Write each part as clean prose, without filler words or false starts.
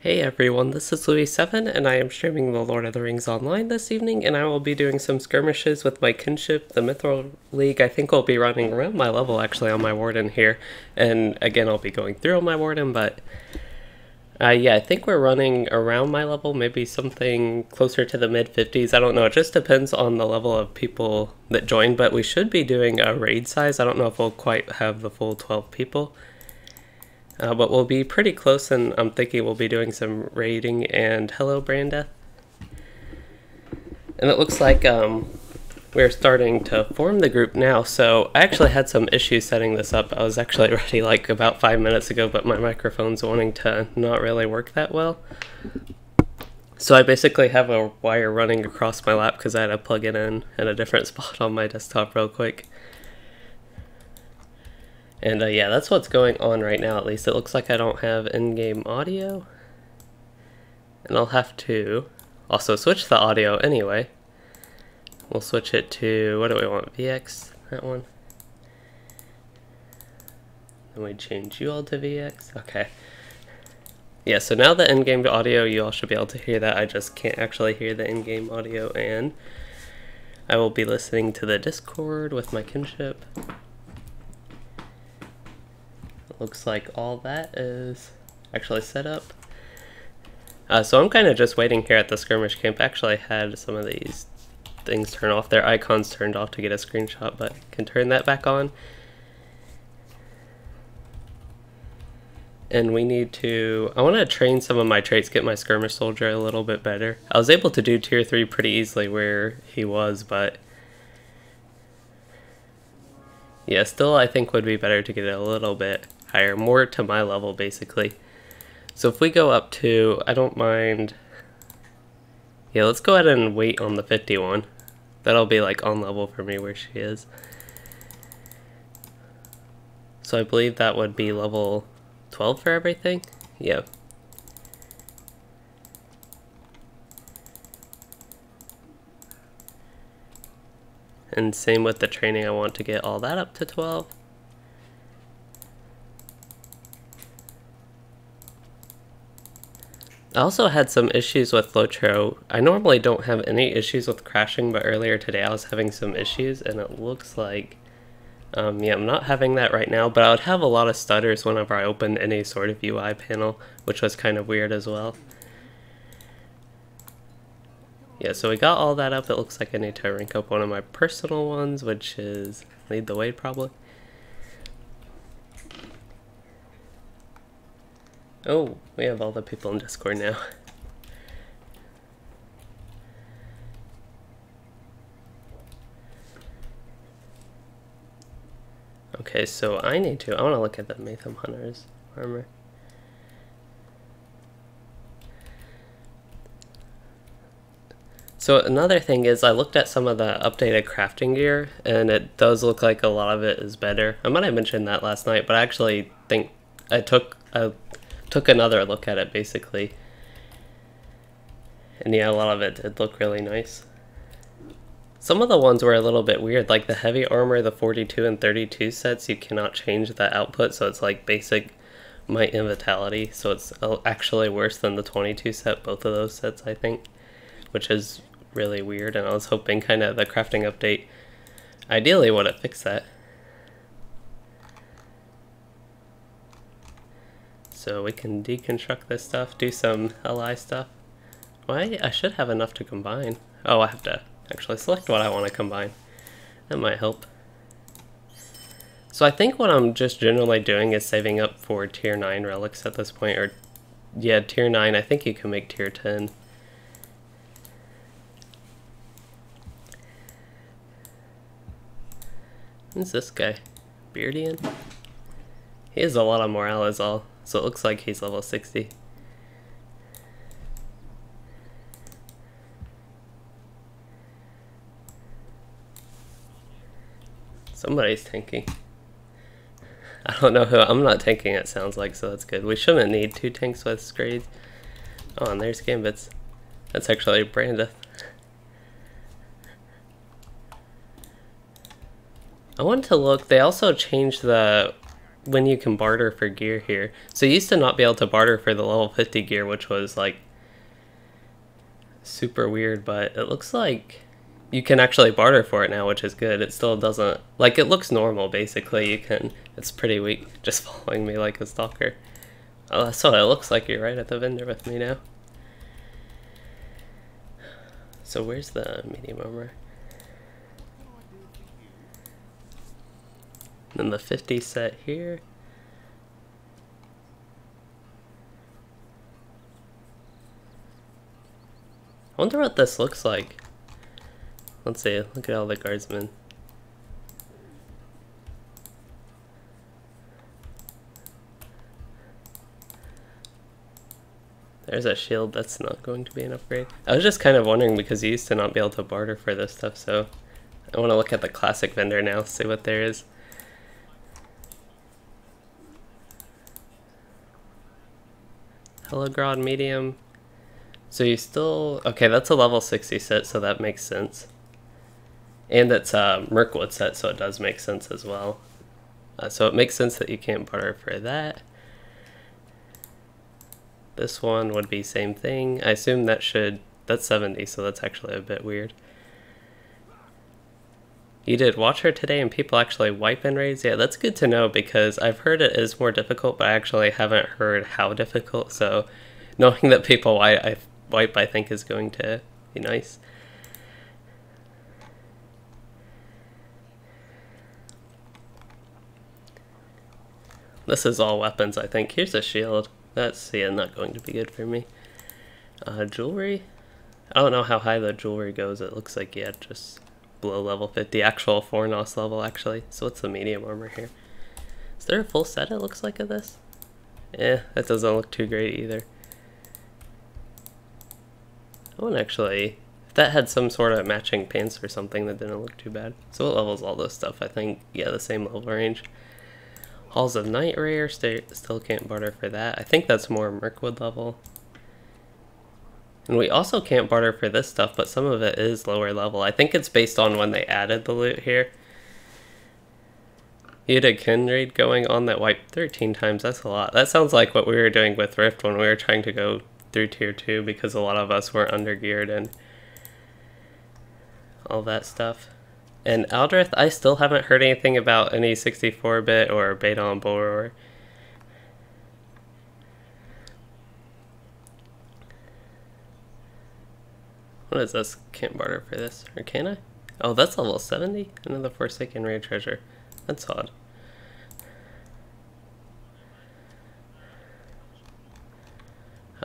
Hey everyone, this is Louis7 and I am streaming the Lord of the Rings Online this evening, and I will be doing some skirmishes with my kinship, the Mithril League. I think we'll be running around my level actually on my Warden here, and again I'll be going through on my Warden, but yeah, I think we're running around my level, maybe something closer to the mid-50s. I don't know, it just depends on the level of people that join, but we should be doing a raid size. I don't know if we'll quite have the full 12 people. But we'll be pretty close, and I'm thinking we'll be doing some raiding and hello Branda. And it looks like we're starting to form the group now, so I actually had some issues setting this up. I was actually ready like about 5 minutes ago, but my microphone's wanting to not really work that well. So I basically have a wire running across my lap because I had to plug it in a different spot on my desktop real quick. And yeah, that's what's going on right now, at least. It looks like I don't have in-game audio. And I'll have to also switch the audio anyway. We'll switch it to, what do we want, VX, that one. Then we change you all to VX, okay. Yeah, so now the in-game audio, you all should be able to hear that. I just can't actually hear the in-game audio, and I will be listening to the Discord with my kinship. Looks like all that is actually set up. So I'm kind of just waiting here at the skirmish camp. I actually had some of these things turn off. Their icons turned off to get a screenshot, but can turn that back on. And we need to, I want to train some of my traits, get my skirmish soldier a little bit better. I was able to do tier 3 pretty easily where he was, but yeah, still I think would be better to get it a little bit higher, more to my level basically. So if we go up to, I don't mind, yeah, let's go ahead and wait on the 51. That'll be like on level for me where she is. So I believe that would be level 12 for everything. Yeah. And same with the training, I want to get all that up to 12. I also had some issues with LOTRO. I normally don't have any issues with crashing, but earlier today I was having some issues, and it looks like, yeah, I'm not having that right now, but I would have a lot of stutters whenever I opened any sort of UI panel, which was kind of weird as well. Yeah, so we got all that up. It looks like I need to rank up one of my personal ones, which is Lead the Way probably. Oh, we have all the people in Discord now. Okay, so I want to look at the Mayhem Hunter's armor. So another thing is I looked at some of the updated crafting gear, and it does look like a lot of it is better. I might have mentioned that last night, but I actually think I took another look at it basically, and yeah, a lot of it did look really nice. Some of the ones were a little bit weird, like the heavy armor, the 42 and 32 sets, you cannot change the output, so it's like basic might and vitality, so it's actually worse than the 22 set, both of those sets I think, which is really weird, and I was hoping kind of the crafting update ideally would have fixed that. So we can deconstruct this stuff, do some LI stuff. Well, I should have enough to combine. Oh, I have to actually select what I want to combine. That might help. So I think what I'm just generally doing is saving up for tier 9 relics at this point, or yeah, tier 9, I think you can make tier 10. Who's this guy? Beardian? He has a lot of morale is all. So it looks like he's level 60. Somebody's tanking. I don't know who. I'm not tanking, it sounds like, so that's good. We shouldn't need 2 tanks with Skraiding. Oh, and there's Gambits. That's actually Branda. I want to look. They also changed the when you can barter for gear here. So you used to not be able to barter for the level 50 gear, which was like super weird, but it looks like you can actually barter for it now, which is good. It still doesn't, like, it looks normal basically. You can, it's pretty weak, just following me like a stalker. Oh, that's what it looks like. You're right at the vendor with me now. So where's the medium armor? Then the 50 set here. I wonder what this looks like. Let's see, look at all the guardsmen. There's a shield, that's not going to be an upgrade. I was just kind of wondering because you used to not be able to barter for this stuff, so I want to look at the classic vendor now, see what there is. Helogrod medium. So you still, okay, that's a level 60 set, so that makes sense. And it's a Mirkwood set, so it does make sense as well. So it makes sense that you can't barter for that. This one would be same thing. I assume that should, that's 70, so that's actually a bit weird. You did Watcher today and people actually wipe in raids? Yeah, that's good to know because I've heard it is more difficult, but I actually haven't heard how difficult, so knowing that people wipe I think is going to be nice. This is all weapons, I think. Here's a shield. That's, yeah, not going to be good for me. Jewelry? I don't know how high the jewelry goes. It looks like, yeah, just below level 50. Actual Fornos level, actually. So what's the medium armor here? Is there a full set, it looks like, of this? Yeah, that doesn't look too great either. I wouldn't actually... If that had some sort of matching pants or something, that didn't look too bad. So what level is all this stuff? I think, yeah, the same level range. Halls of Night Rare, still can't barter for that. I think that's more Mirkwood level. And we also can't barter for this stuff, but some of it is lower level. I think it's based on when they added the loot here. You had a kin raid going on that wiped 13 times, that's a lot. That sounds like what we were doing with Rift when we were trying to go through tier 2 because a lot of us were undergeared and all that stuff. And Aldrith, I still haven't heard anything about any 64-bit or beta on board. What is this? Can't barter for this. Or can I? Oh, that's level 70? Another Forsaken Rare Treasure. That's odd.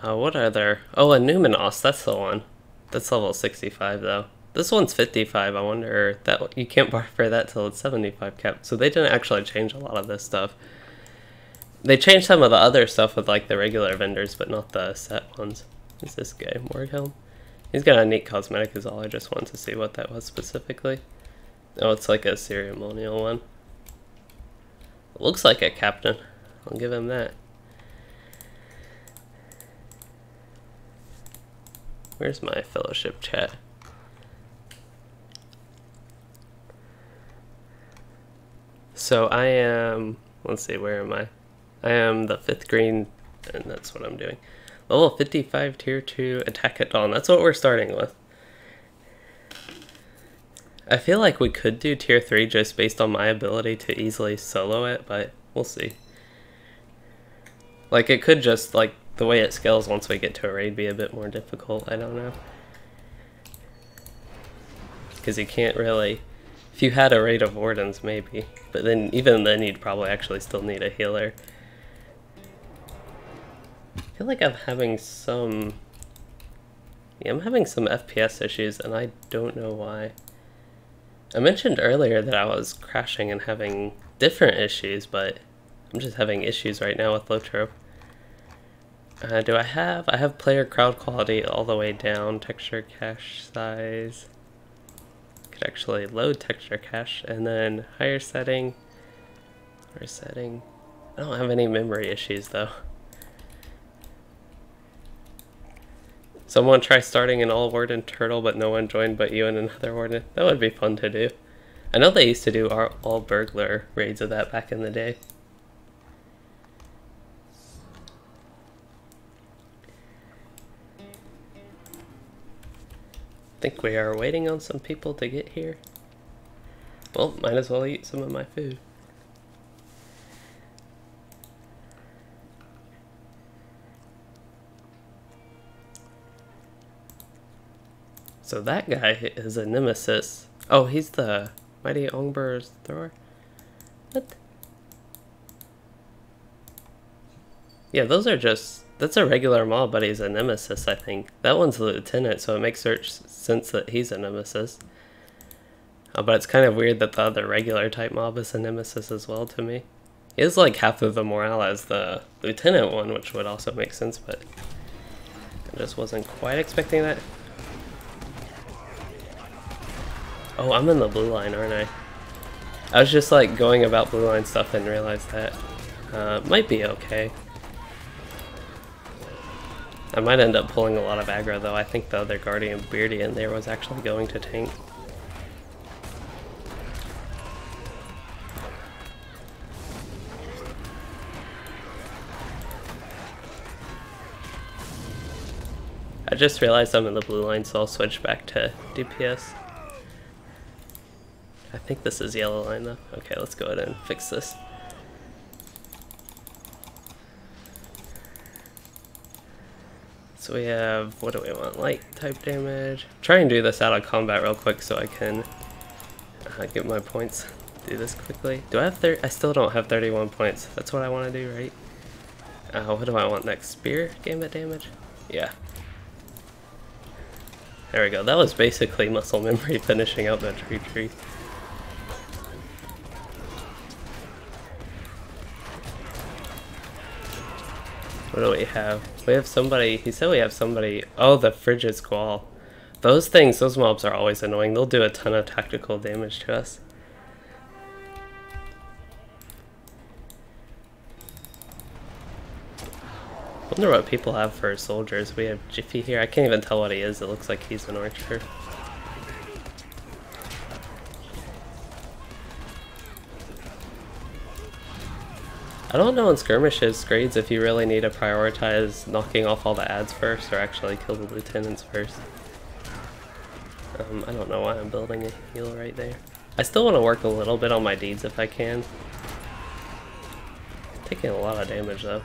What are there? Oh, a Numenos, that's the one. That's level 65 though. This one's 55, I wonder that you can't barter for that till it's 75 cap. So they didn't actually change a lot of this stuff. They changed some of the other stuff with like the regular vendors, but not the set ones. Who's this guy? Morghelm? He's got a neat cosmetic is all. I just wanted to see what that was specifically. Oh, it's like a ceremonial one. It looks like a captain. I'll give him that. Where's my fellowship chat? So I am, let's see, where am I? I am the 5th green, and that's what I'm doing. Level 55, tier 2, attack at dawn. That's what we're starting with. I feel like we could do tier 3 just based on my ability to easily solo it, but we'll see. Like, it could just, like, the way it scales once we get to a raid be a bit more difficult, I don't know. Because you can't really... If you had a raid of Wardens, maybe. But then, even then, you'd probably actually still need a healer. I feel like I'm having some... Yeah, I'm having some FPS issues, and I don't know why. I mentioned earlier that I was crashing and having different issues, but I'm just having issues right now with LOTRO. Do I have player crowd quality all the way down, texture cache size. Could actually load texture cache, and then higher setting. Lower setting. I don't have any memory issues though. Someone try starting an all Warden turtle, but no one joined but you and another Warden. That would be fun to do. I know they used to do all burglar raids of that back in the day. think we are waiting on some people to get here. Well, might as well eat some of my food. So that guy is a nemesis. Oh, he's the Mighty Ongbur's thrower? What? Yeah, those are just... That's a regular mob, but he's a nemesis, I think. That one's the lieutenant, so it makes sense that he's a nemesis. But it's kind of weird that the other regular type mob is a nemesis as well to me. He has like half of the morale as the lieutenant one, which would also make sense, but I just wasn't quite expecting that. Oh, I'm in the blue line, aren't I? I was just like going about blue line stuff and realized that might be okay. I might end up pulling a lot of aggro though. I think the other Guardian Beardy in there was actually going to tank. I just realized I'm in the blue line, so I'll switch back to DPS. I think this is yellow line though. Okay, let's go ahead and fix this. So we have, what do we want? Light type damage. Try and do this out of combat real quick so I can get my points. Do this quickly. Do I have 30? I still don't have 31 points. That's what I want to do, right? What do I want next? Spear gambit damage? Yeah. There we go. That was basically muscle memory finishing out that tree. What do we have? We have somebody, he said we have somebody, oh, the Frigid Squall. Those things, those mobs are always annoying. They'll do a ton of tactical damage to us. Wonder what people have for soldiers. We have Jiffy here. I can't even tell what he is. It looks like he's an archer. I don't know in skirmishes, Skraids, if you really need to prioritize knocking off all the ads first or actually kill the lieutenants first. I don't know why I'm building a heal right there. I still want to work a little bit on my deeds if I can. Taking a lot of damage though.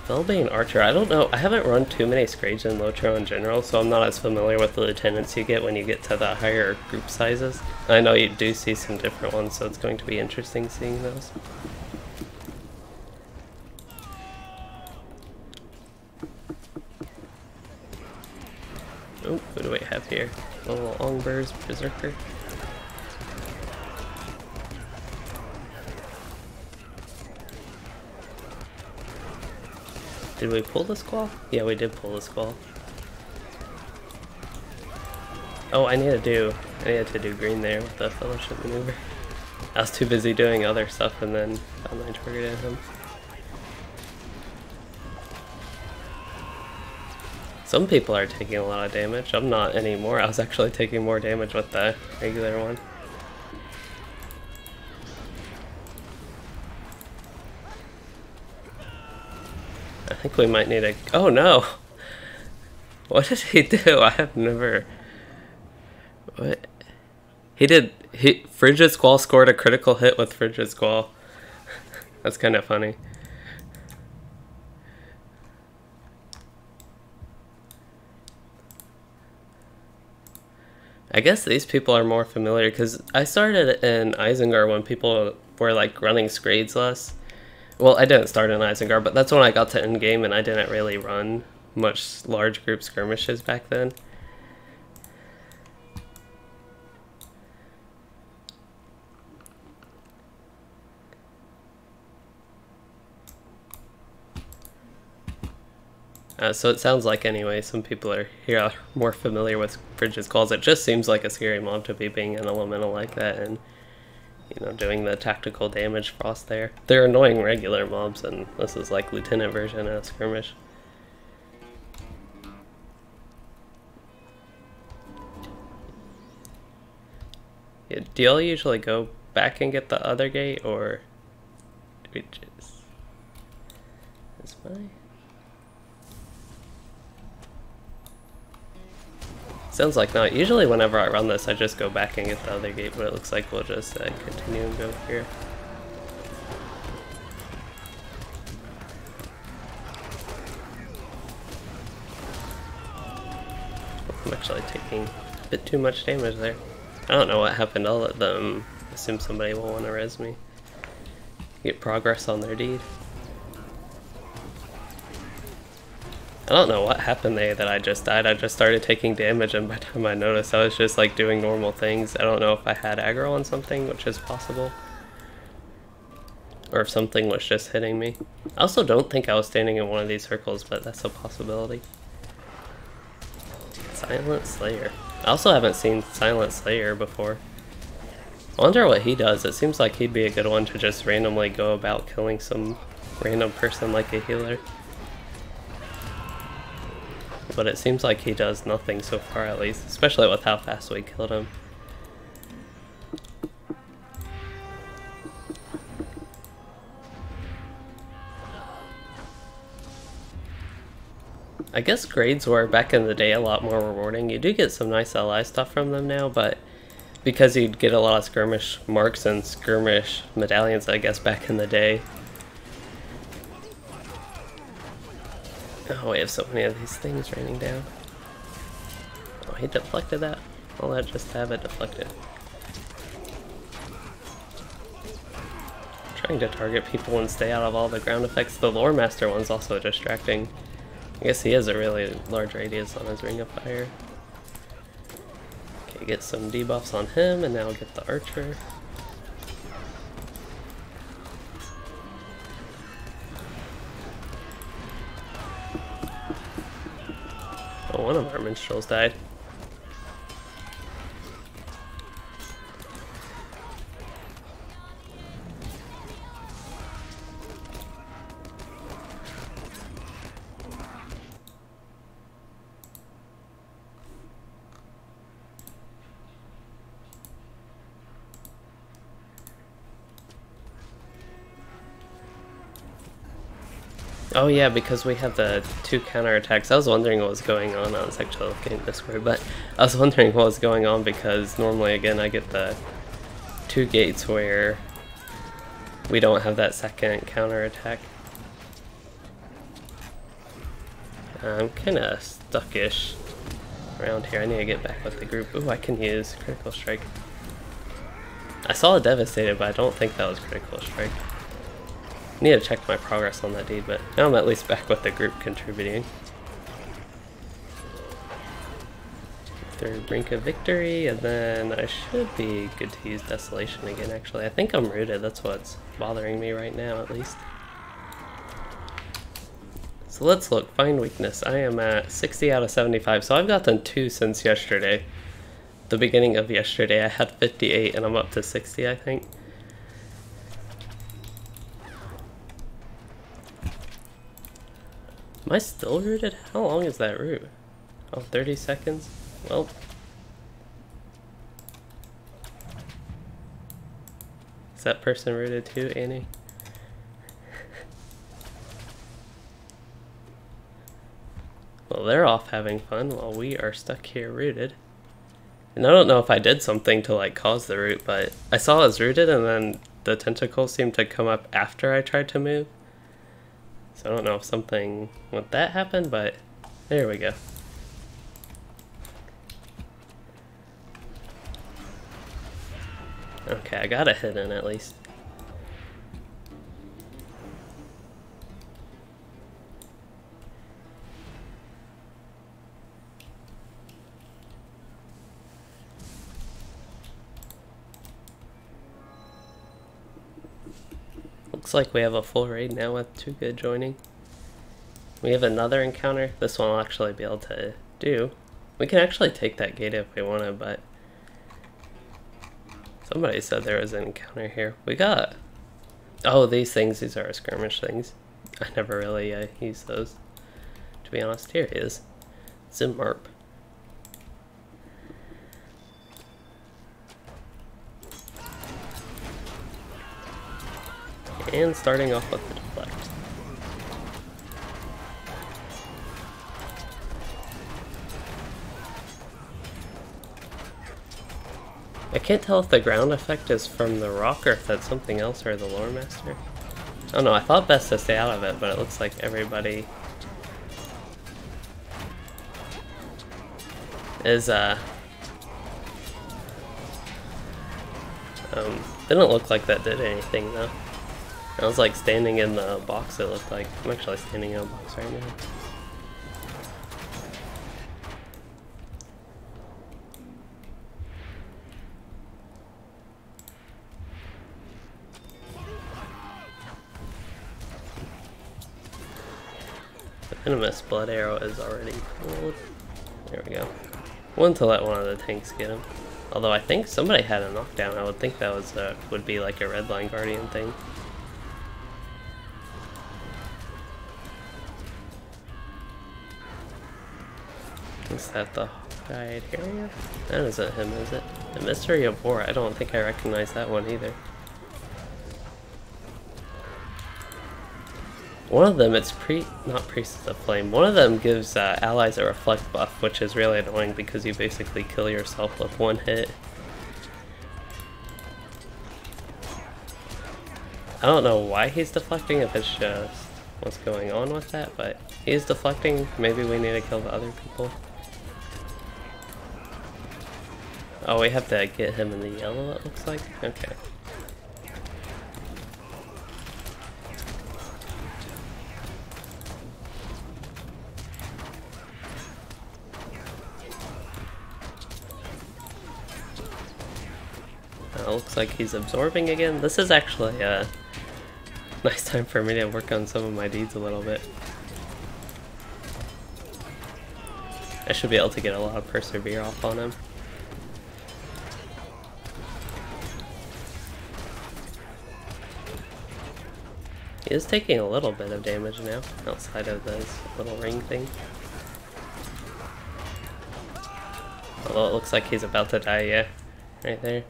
Still being archer, I don't know. I haven't run too many Skraids in LOTRO in general, so I'm not as familiar with the lieutenants you get when you get to the higher group sizes. I know you do see some different ones, so it's going to be interesting seeing those. Oh, who do we have here? Little Ongbur's Berserker. Did we pull the squall? Yeah, we did pull the squall. Oh, I needed to do green there with the fellowship maneuver. I was too busy doing other stuff and then found my target at him. Some people are taking a lot of damage. I'm not anymore. I was actually taking more damage with the regular one. I think we might need a... Oh no! What did he do? I have never... What? Frigid Squall scored a critical hit with Frigid Squall. That's kind of funny. I guess these people are more familiar because I started in Isengard when people were like running Skraids less. Well, I didn't start in Isengard, but that's when I got to endgame and I didn't really run much large group skirmishes back then. So it sounds like anyway, some people are here are more familiar with Frigid Squalls. It just seems like a scary mob to be being an elemental like that and, you know, doing the tactical damage frost there. They're annoying regular mobs and this is like lieutenant version of Skirmish. Yeah, do y'all usually go back and get the other gate or do we just... Is my... Sounds like not. Usually whenever I run this, I just go back and get the other gate, but it looks like we'll just continue and go here. I'm actually taking a bit too much damage there. I don't know what happened. I'll let them assume somebody will want to res me. Get progress on their deed. I don't know what happened there that I just died. I just started taking damage, and by the time I noticed, I was just like doing normal things. I don't know if I had aggro on something, which is possible, or if something was just hitting me. I also don't think I was standing in one of these circles, but that's a possibility. Silent Slayer. I also haven't seen Silent Slayer before. I wonder what he does. It seems like he'd be a good one to just randomly go about killing some random person like a healer. But it seems like he does nothing so far, at least, especially with how fast we killed him. I guess grades were back in the day a lot more rewarding. You do get some nice LI stuff from them now, but because you'd get a lot of skirmish marks and skirmish medallions, I guess, back in the day. Oh, we have so many of these things raining down. Oh, he deflected that. I'll let just have it deflected. Trying to target people and stay out of all the ground effects. The Lore Master one's also distracting. I guess he has a really large radius on his Ring of Fire. Okay, get some debuffs on him, and now get the Archer. Oh, one of our minstrels died. Oh yeah, because we have the 2 counterattacks. I was wondering what was going on. I was actually looking at Discord, but I was wondering what was going on because normally, again, I get the 2 gates where we don't have that second counterattack. I'm kind of stuckish around here. I need to get back with the group. Ooh, I can use Critical Strike. I saw a Devastated, but I don't think that was Critical Strike. I need to check my progress on that deed, but now I'm at least back with the group contributing. Third brink of victory, and then I should be good to use Desolation again, actually. I think I'm rooted, that's what's bothering me right now, at least. So let's look, find weakness. I am at 60 out of 75, so I've gotten 2 since yesterday. The beginning of yesterday I had 58, and I'm up to 60, I think. Am I still rooted? How long is that route? Oh, 30 seconds? Well. Is that person rooted too, Annie? Well, they're off having fun while we are stuck here rooted. And I don't know if I did something to like cause the root, but I saw it was rooted and then the tentacles seemed to come up after I tried to move. So I don't know if something with that happened, but there we go. Okay, I got a hit in at least. Looks like we have a full raid now with 2 good joining. We have another encounter. This one will actually be able to do. We can actually take that gate if we want to, but somebody said there was an encounter here. We got... Oh, these things. These are our skirmish things. I never really use those, to be honest. Here it is. Zimmarp. And starting off with the deflect. I can't tell if the ground effect is from the rock or if that's something else or the lore master. I don't know, I thought best to stay out of it, but it looks like everybody is didn't look like that did anything though. I was like standing in the box, it looked like. I'm actually standing in a box right now. The venomous blood arrow is already pulled. There we go. Wanted to let one of the tanks get him. Although I think somebody had a knockdown. I would think that was would be like a red line guardian thing. Is that the Hawkeye Harrier? That isn't him, is it? The Mystery of War. I don't think I recognize that one either. One of them, it's not Priestess of Flame. One of them gives allies a reflect buff, which is really annoying because you basically kill yourself with one hit. I don't know why he's deflecting, if it's just what's going on with that, but he's deflecting. Maybe we need to kill the other people. Oh, we have to get him in the yellow, it looks like? Okay. Looks like he's absorbing again. This is actually a nice time for me to work on some of my deeds a little bit. I should be able to get a lot of persevere off on him. He is taking a little bit of damage now, outside of this little ring thing. Although it looks like he's about to die, yeah. Right there.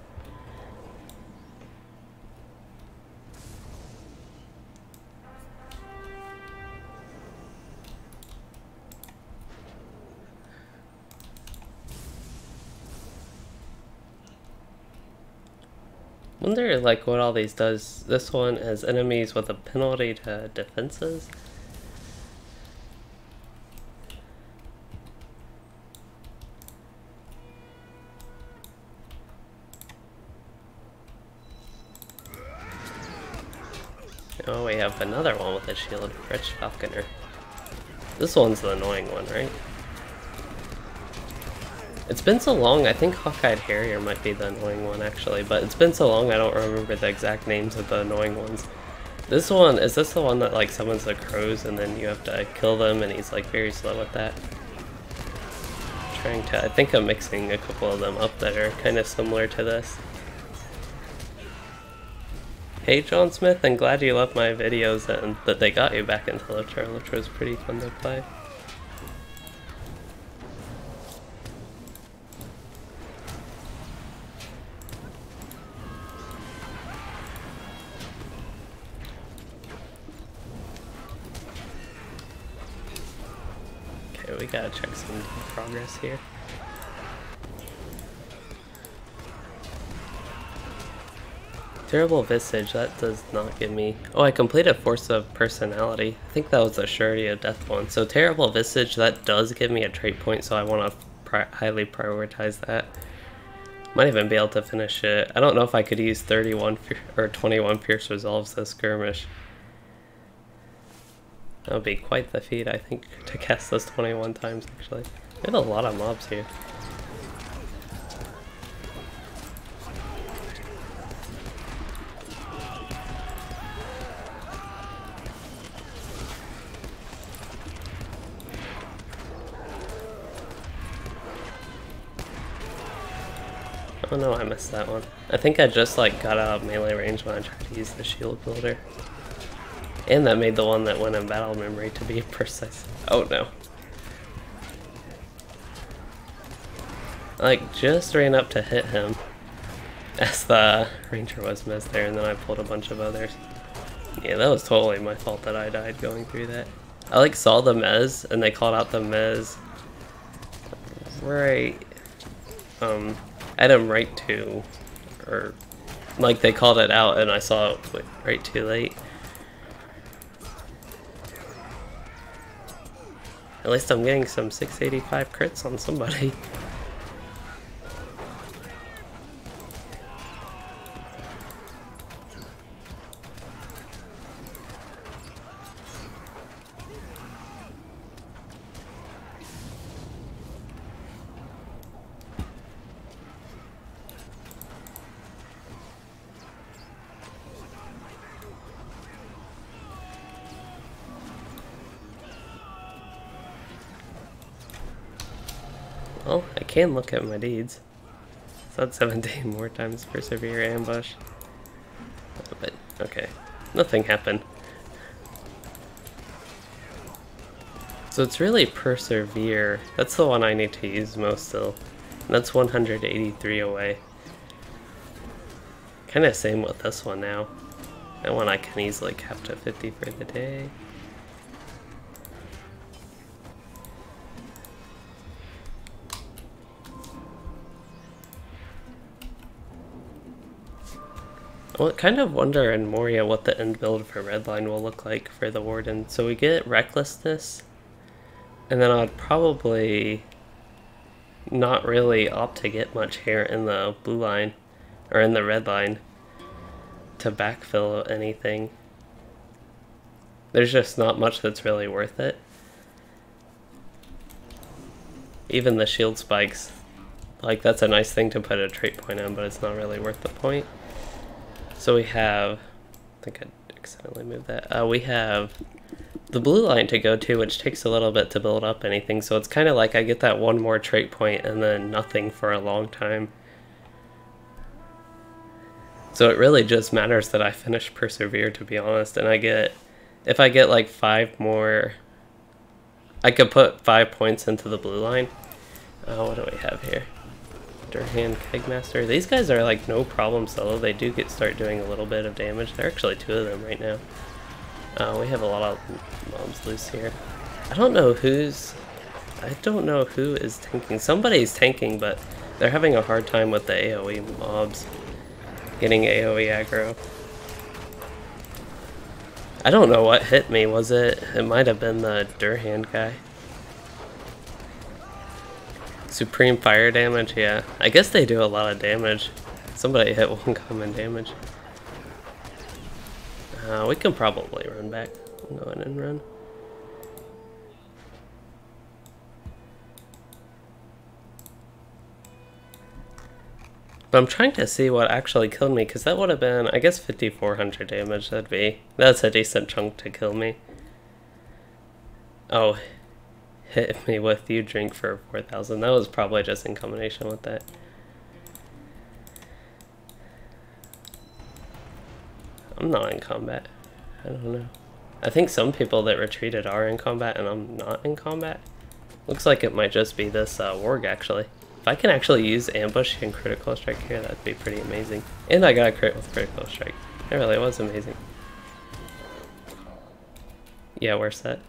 Wonder like what all these does. This one has enemies with a penalty to defenses. Oh, we have another one with a shield, Rich Falconer. This one's the annoying one, right? It's been so long, I think Hawkeye Harrier might be the annoying one actually, but it's been so long I don't remember the exact names of the annoying ones. This one, is this the one that like summons the crows and then you have to kill them and he's like very slow with that? I think I'm mixing a couple of them up that are kind of similar to this. Hey John Smith, I'm glad you loved my videos and that they got you back into LOTRO. LOTRO is pretty fun to play. Okay, we gotta check some progress here. Terrible Visage, that does not give me... Oh, I completed Force of Personality. I think that was the Surety of Death one. So Terrible Visage, that does give me a trait point, so I want to highly prioritize that. Might even be able to finish it. I don't know if I could use 31 or 21 Fierce Resolves as Skirmish. That would be quite the feat, I think, to cast those 21 times, actually. We have a lot of mobs here. Oh no, I missed that one. I think I just like got out of melee range when I tried to use the shield builder. And that made the one that went in battle memory to be precise. Oh no. I like just ran up to hit him as the ranger was missed there and then I pulled a bunch of others. Yeah, that was totally my fault that I died going through that. I like saw the mez and they called out the mez. Right. had him right to, or like they called it out and I saw it right too late. At least I'm getting some 685 crits on somebody. Well, I can look at my deeds. So that's 17 more times persevere ambush. But, okay. Nothing happened. So it's really persevere. That's the one I need to use most still. And that's 183 away. Kinda same with this one now. That one I can easily cap to 50 for the day. I kind of wonder in Moria what the end build for Redline will look like for the Warden. So we get Recklessness, and then I'd probably not really opt to get much here in the blue line, or in the red line, to backfill anything. There's just not much that's really worth it. Even the shield spikes, like that's a nice thing to put a trait point on, but it's not really worth the point. So we have, I think I accidentally moved that. We have the blue line to go to, which takes a little bit to build up anything. So it's kind of like I get that one more trait point and then nothing for a long time. So it really just matters that I finish Persevere, to be honest. And I get, if I get like 5 more, I could put 5 points into the blue line. What do we have here? Durhand Kegmaster. These guys are like no problem solo. They do start doing a little bit of damage. There are actually 2 of them right now. We have a lot of mobs loose here. I don't know who is tanking. Somebody's tanking, but they're having a hard time with the AoE mobs. Getting AoE aggro. I don't know what hit me. It might have been the Durhand guy. Supreme fire damage, yeah. I guess they do a lot of damage. Somebody hit 1 common damage. We can probably run back. We'll go in and run. But I'm trying to see what actually killed me, because that would have been, I guess, 5,400 damage. That's a decent chunk to kill me. Oh. Hit me with you drink for 4,000. That was probably just in combination with that. I'm not in combat. I don't know. I think some people that retreated are in combat and I'm not in combat. Looks like it might just be this Warg actually. If I can actually use ambush and critical strike here, that'd be pretty amazing. And I got a crit with critical strike. It really was amazing. Yeah, we're set.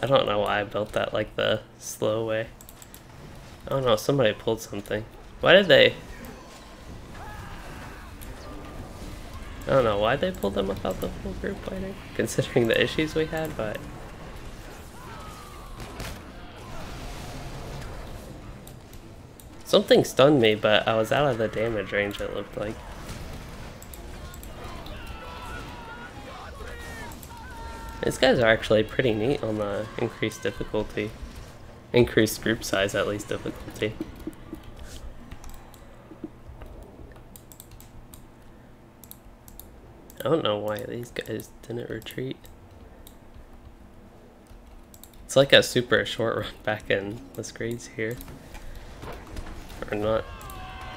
I don't know why I built that like the slow way. I don't know, somebody pulled something. Why did they? I don't know why they pulled them without the full group fighting, considering the issues we had, but... Something stunned me, but I was out of the damage range, it looked like. These guys are actually pretty neat on the increased difficulty. Increased group size, at least, difficulty. I don't know why these guys didn't retreat. It's like a super short run back in the Skraids here. Or not.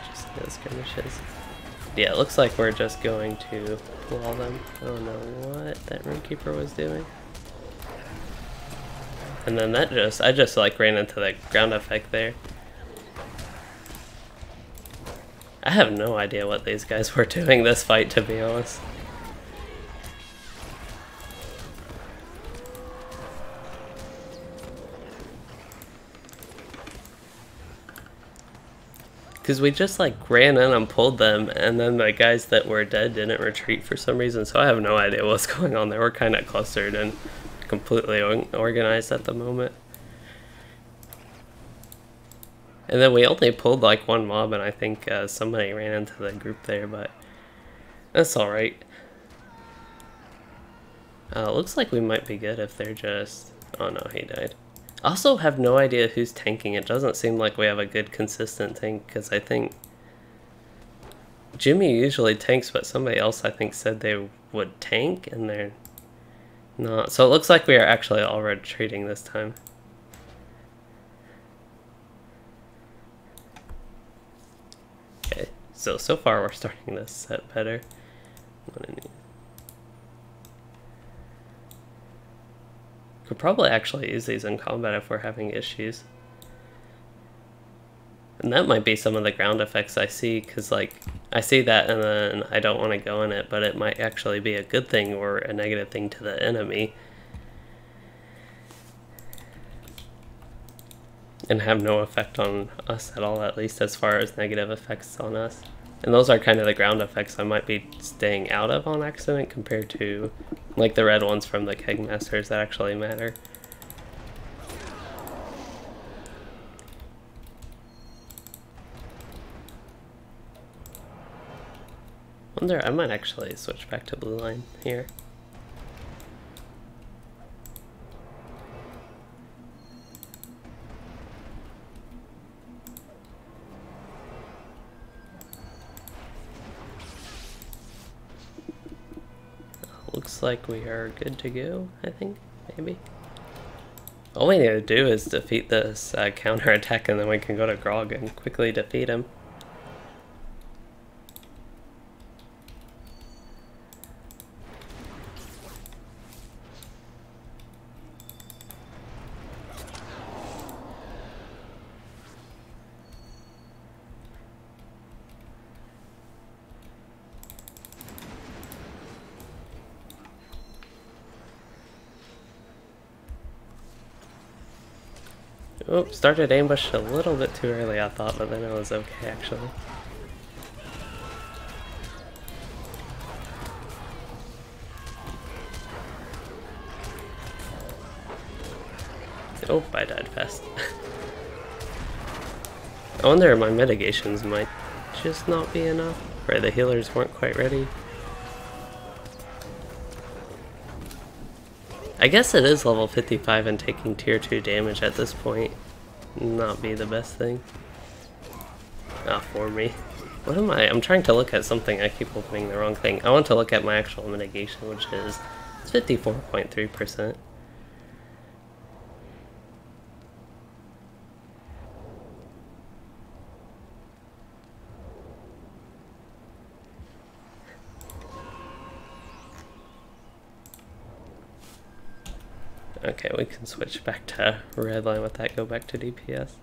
Just the Skirmishes. Yeah, it looks like we're just going to pull all them. I don't know what that Runekeeper was doing. And then I just like ran into the ground effect there. I have no idea what these guys were doing this fight, to be honest. Because we just like ran in and pulled them, and then the guys that were dead didn't retreat for some reason, so I have no idea what's going on there. We're kind of clustered and completely organized at the moment. And then we only pulled like one mob, and I think somebody ran into the group there, but that's alright. Looks like we might be good if they're just... Oh no, he died. I also have no idea who's tanking. It doesn't seem like we have a good consistent tank, because I think Jimmy usually tanks, but somebody else I think said they would tank, and they're not. So it looks like we are actually all retreating this time. Okay, so far we're starting this set better. Could probably actually use these in combat if we're having issues. And that might be some of the ground effects I see, because like I see that and then I don't want to go in it, but it might actually be a good thing or a negative thing to the enemy. And have no effect on us at all, at least as far as negative effects on us. And those are kind of the ground effects I might be staying out of on accident compared to like the red ones from the keg masters that actually matter. Wonder, I might actually switch back to blue line here. Looks like we are good to go, I think, maybe. All we need to do is defeat this counter attack, and then we can go to Grog and quickly defeat him. Oh, started ambush a little bit too early, I thought, but then it was okay, actually. Oh, I died fast. I wonder if my mitigations might just not be enough, or the healers weren't quite ready. I guess it is level 55 and taking tier 2 damage at this point not be the best thing. For me. What am I? I'm trying to look at something. I keep opening the wrong thing. I want to look at my actual mitigation, which is 54.3%. Okay, we can switch back to red line with that, go back to DPS.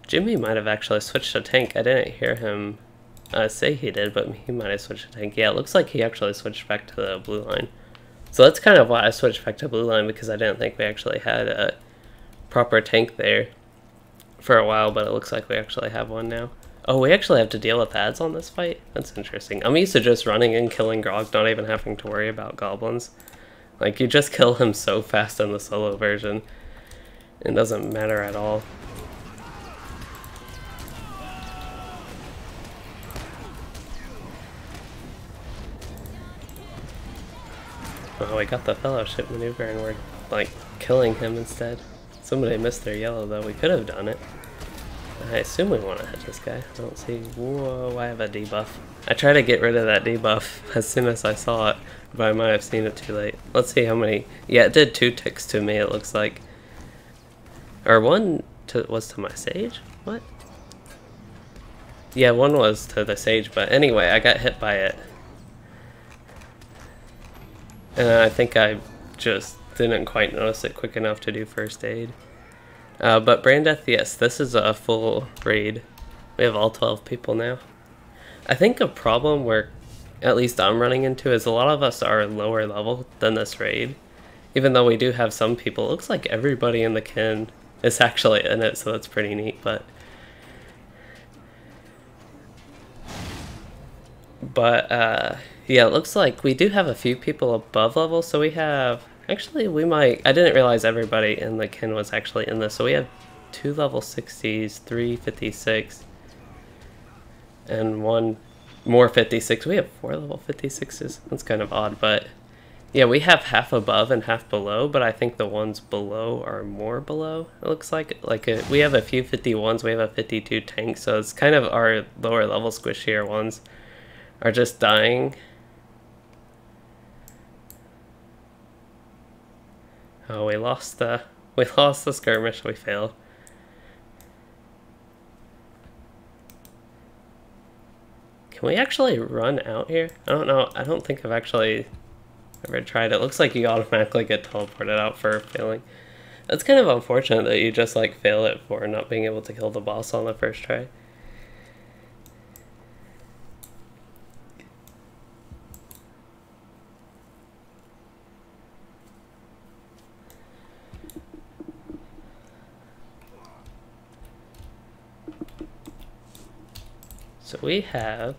Jimmy might have actually switched to tank. I didn't hear him say he did, but he might have switched to tank. Yeah, it looks like he actually switched back to the blue line. So that's kind of why I switched back to blue line, because I didn't think we actually had a proper tank there for a while, but it looks like we actually have one now. Oh, we actually have to deal with ads on this fight? That's interesting. I'm used to just running and killing Grog, not even having to worry about goblins. Like, you just kill him so fast in the solo version. It doesn't matter at all. Oh, we got the fellowship maneuver and we're, like, killing him instead. Somebody missed their yellow, though. We could have done it. I assume we want to hit this guy. I don't see... Whoa, I have a debuff. I tried to get rid of that debuff as soon as I saw it, but I might have seen it too late. Let's see how many... Yeah, it did 2 ticks to me, it looks like. Or 1 was to my sage? What? Yeah, one was to the sage, but anyway, I got hit by it. And I think I just didn't quite notice it quick enough to do first aid. But Brain Death, yes, this is a full raid. We have all 12 people now. I think a problem where, at least I'm running into, is a lot of us are lower level than this raid. Even though we do have some people, it looks like everybody in the kin is actually in it, so that's pretty neat, but yeah, it looks like we do have a few people above level, so we have, actually we might, I didn't realize everybody in the kin was actually in this, so we have 2 level 60s, 3 56, and 1 more 56. We have 4 level 56s, that's kind of odd, but yeah, we have half above and half below, but I think the ones below are more below, it looks like. We have a few 51s, we have a 52 tank, so it's kind of our lower level squishier ones are just dying. Oh, we lost the skirmish, we failed. Can we actually run out here? I don't know, I don't think I've actually ever tried it. Looks like you automatically get teleported out for failing. That's kind of unfortunate that you just like fail it for not being able to kill the boss on the first try. So we have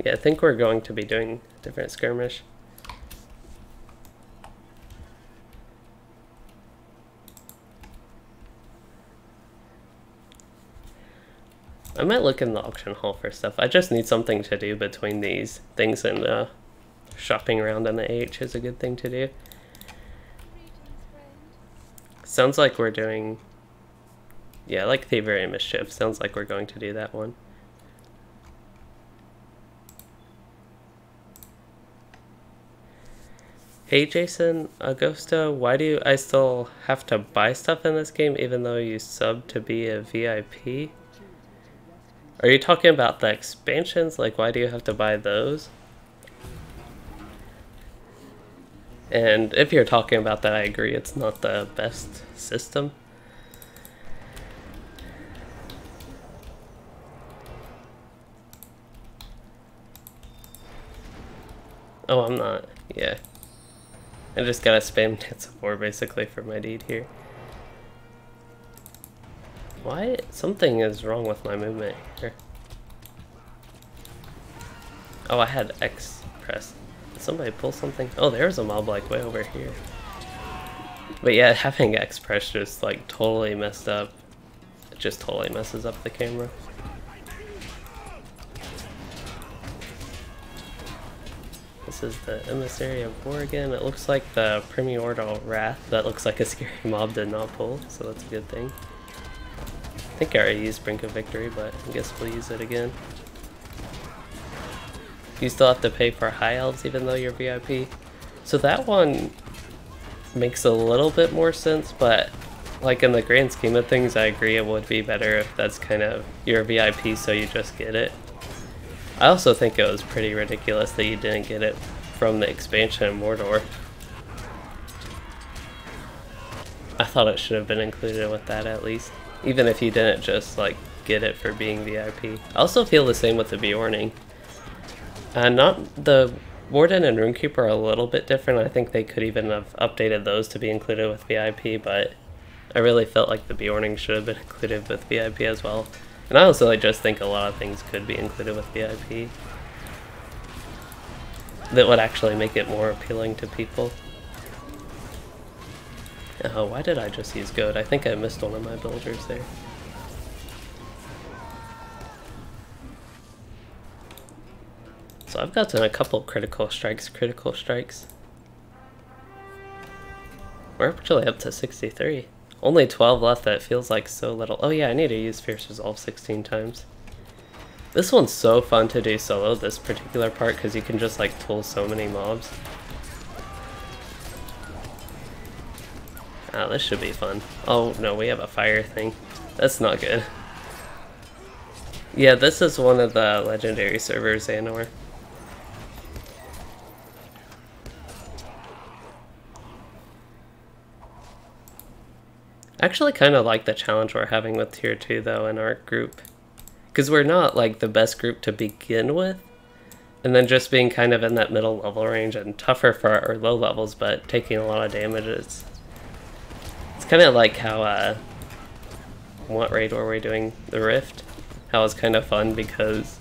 yeah, I think we're going to be doing a different skirmish. I might look in the auction hall for stuff. I just need something to do between these things, and shopping around on the AH is a good thing to do. Sounds like we're doing, yeah, like Thievery and Mischief. Sounds like we're going to do that one. Hey Jason, Augusto, why do I still have to buy stuff in this game even though you sub to be a VIP? Are you talking about the expansions? Like, why do you have to buy those? And if you're talking about that, I agree, it's not the best system. Oh, I'm not. Yeah. I just gotta spam Dance of War basically for my deed here. Why? Something is wrong with my movement here. Oh, I had X pressed. Did somebody pull something? Oh, there's a mob like way over here. But yeah, having X pressed just like totally messed up. It just totally messes up the camera. This is the Emissary of Warden. It looks like the Primordial Wrath that looks like a scary mob did not pull, so that's a good thing. I think I already used Brink of Victory, but I guess we'll use it again. You still have to pay for High Elves even though you're VIP. So that one makes a little bit more sense, but like in the grand scheme of things, I agree it would be better if that's kind of you're a VIP so you just get it. I also think it was pretty ridiculous that you didn't get it from the expansion in Mordor. I thought it should have been included with that at least, even if you didn't just like get it for being VIP. I also feel the same with the Bjorning. Not the Warden and Runekeeper are a little bit different. I think they could even have updated those to be included with VIP, but I really felt like the Bjorning should have been included with VIP as well. And I also just think a lot of things could be included with VIP that would actually make it more appealing to people. Oh, why did I just use Goad? I think I missed one of my builders there. So I've gotten a couple critical strikes. We're actually up to 63. Only 12 left, that feels like so little. Oh yeah, I need to use Fierce Resolve 16 times. This one's so fun to do solo, this particular part, because you can just like tool so many mobs. Ah, this should be fun. Oh no, we have a fire thing. That's not good. Yeah, this is one of the legendary servers, Anor. I actually kind of like the challenge we're having with tier 2 though in our group. Because we're not like the best group to begin with. And then just being kind of in that middle level range and tougher for our low levels, but taking a lot of damages. It's kind of like how, what raid were we doing? The Rift? How it was kind of fun because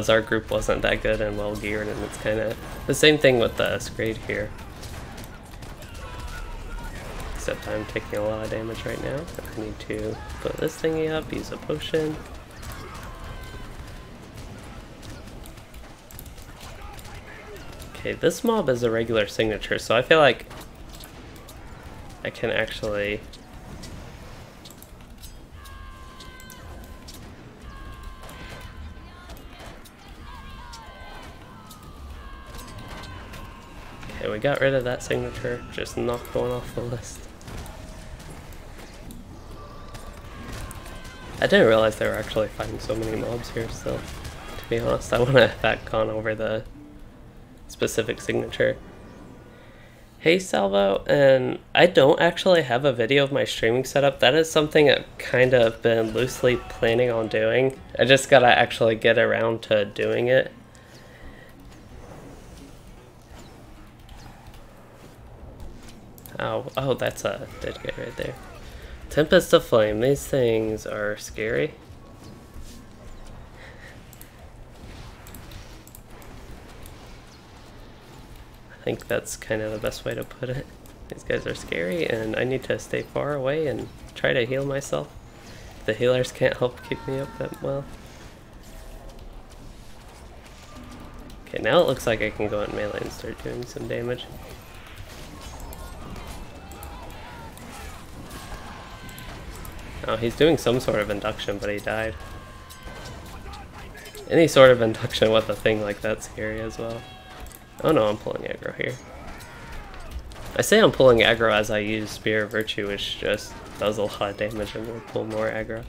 our group wasn't that good and well geared, and it's kind of the same thing with the Skraid here. Except I'm taking a lot of damage right now. I need to put this thingy up, use a potion. Okay, this mob is a regular signature, so I feel like I can actually... Okay, we got rid of that signature, just knocked one off the list. I didn't realize they were actually fighting so many mobs here still, to be honest. I want to have that gone over the specific signature. Hey Salvo, and I don't actually have a video of my streaming setup. That is something I've kind of been loosely planning on doing. I just gotta actually get around to doing it. Oh, that's a dead guy right there. Tempest of Flame, these things are scary. I think that's kind of the best way to put it. These guys are scary and I need to stay far away and try to heal myself. The healers can't help keep me up that well. Okay, now it looks like I can go in melee and start doing some damage. Oh, he's doing some sort of induction, but he died. Any sort of induction with a thing like that's scary as well. Oh no, I'm pulling aggro here. I say I'm pulling aggro as I use Spear of Virtue, which just does a lot of damage and will pull more aggro.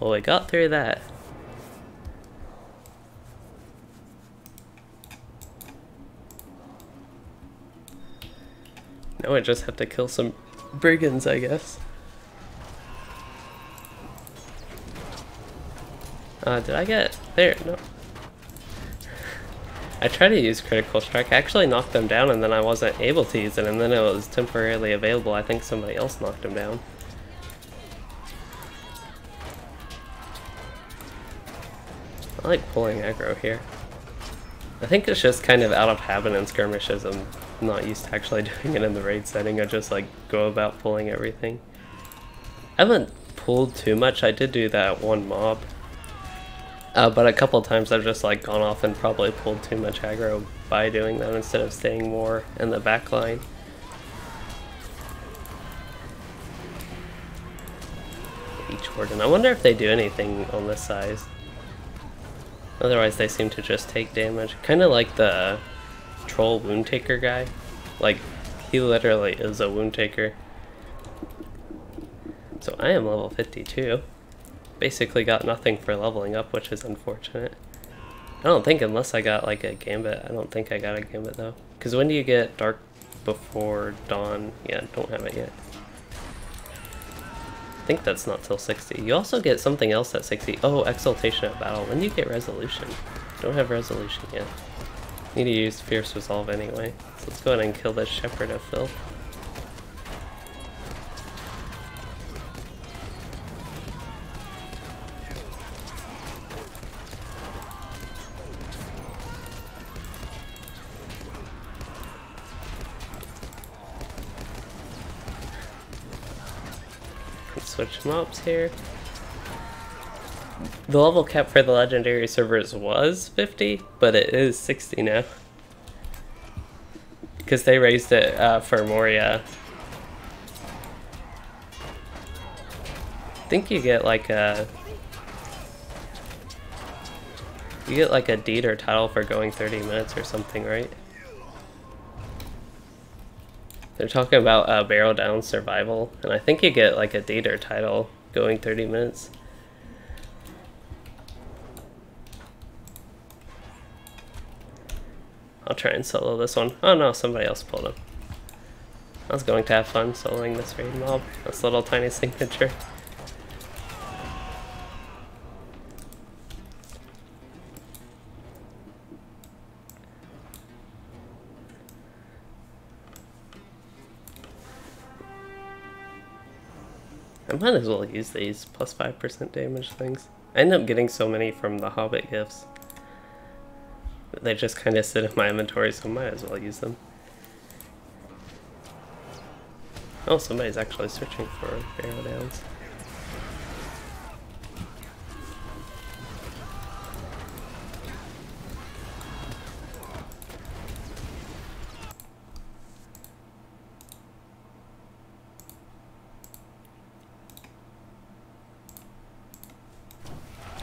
Well, we got through that. Now I just have to kill some brigands, I guess. Did I get... There, no. I tried to use Critical Strike. I actually knocked them down and then I wasn't able to use it, and then it was temporarily available. I think somebody else knocked him down. I like pulling aggro here. I think it's just kind of out of habit in skirmishes. I'm not used to actually doing it in the raid setting. I just like go about pulling everything. I haven't pulled too much. I did do that one mob. But a couple times I've just like gone off and probably pulled too much aggro by doing that instead of staying more in the back line. Each Warden. I wonder if they do anything on this size. Otherwise they seem to just take damage. Kind of like the troll wound taker guy. Like, he literally is a wound taker. So I am level 52. Basically got nothing for leveling up, which is unfortunate. I don't think, unless I got like a gambit, I don't think I got a gambit though. Because when do you get dark before dawn? Yeah, don't have it yet. I think that's not till 60. You also get something else at 60. Oh, Exaltation at Battle. When do you get Resolution? Don't have Resolution yet. Need to use Fierce Resolve anyway. So let's go ahead and kill this Shepherd of Filth. Switch mobs here. The level cap for the legendary servers was 50, but it is 60 now. Because they raised it for Moria. I think you get like a... You get like a deed or title for going 30 minutes or something, right? They're talking about barrel down survival, and I think you get like a deed or title going 30 minutes. I'll try and solo this one. Oh no, somebody else pulled him. I was going to have fun soloing this raid mob. This little tiny signature. I might as well use these plus 5% damage things. I end up getting so many from the Hobbit gifts. They just kind of sit in my inventory, so I might as well use them. Oh, somebody's actually searching for barrel downs.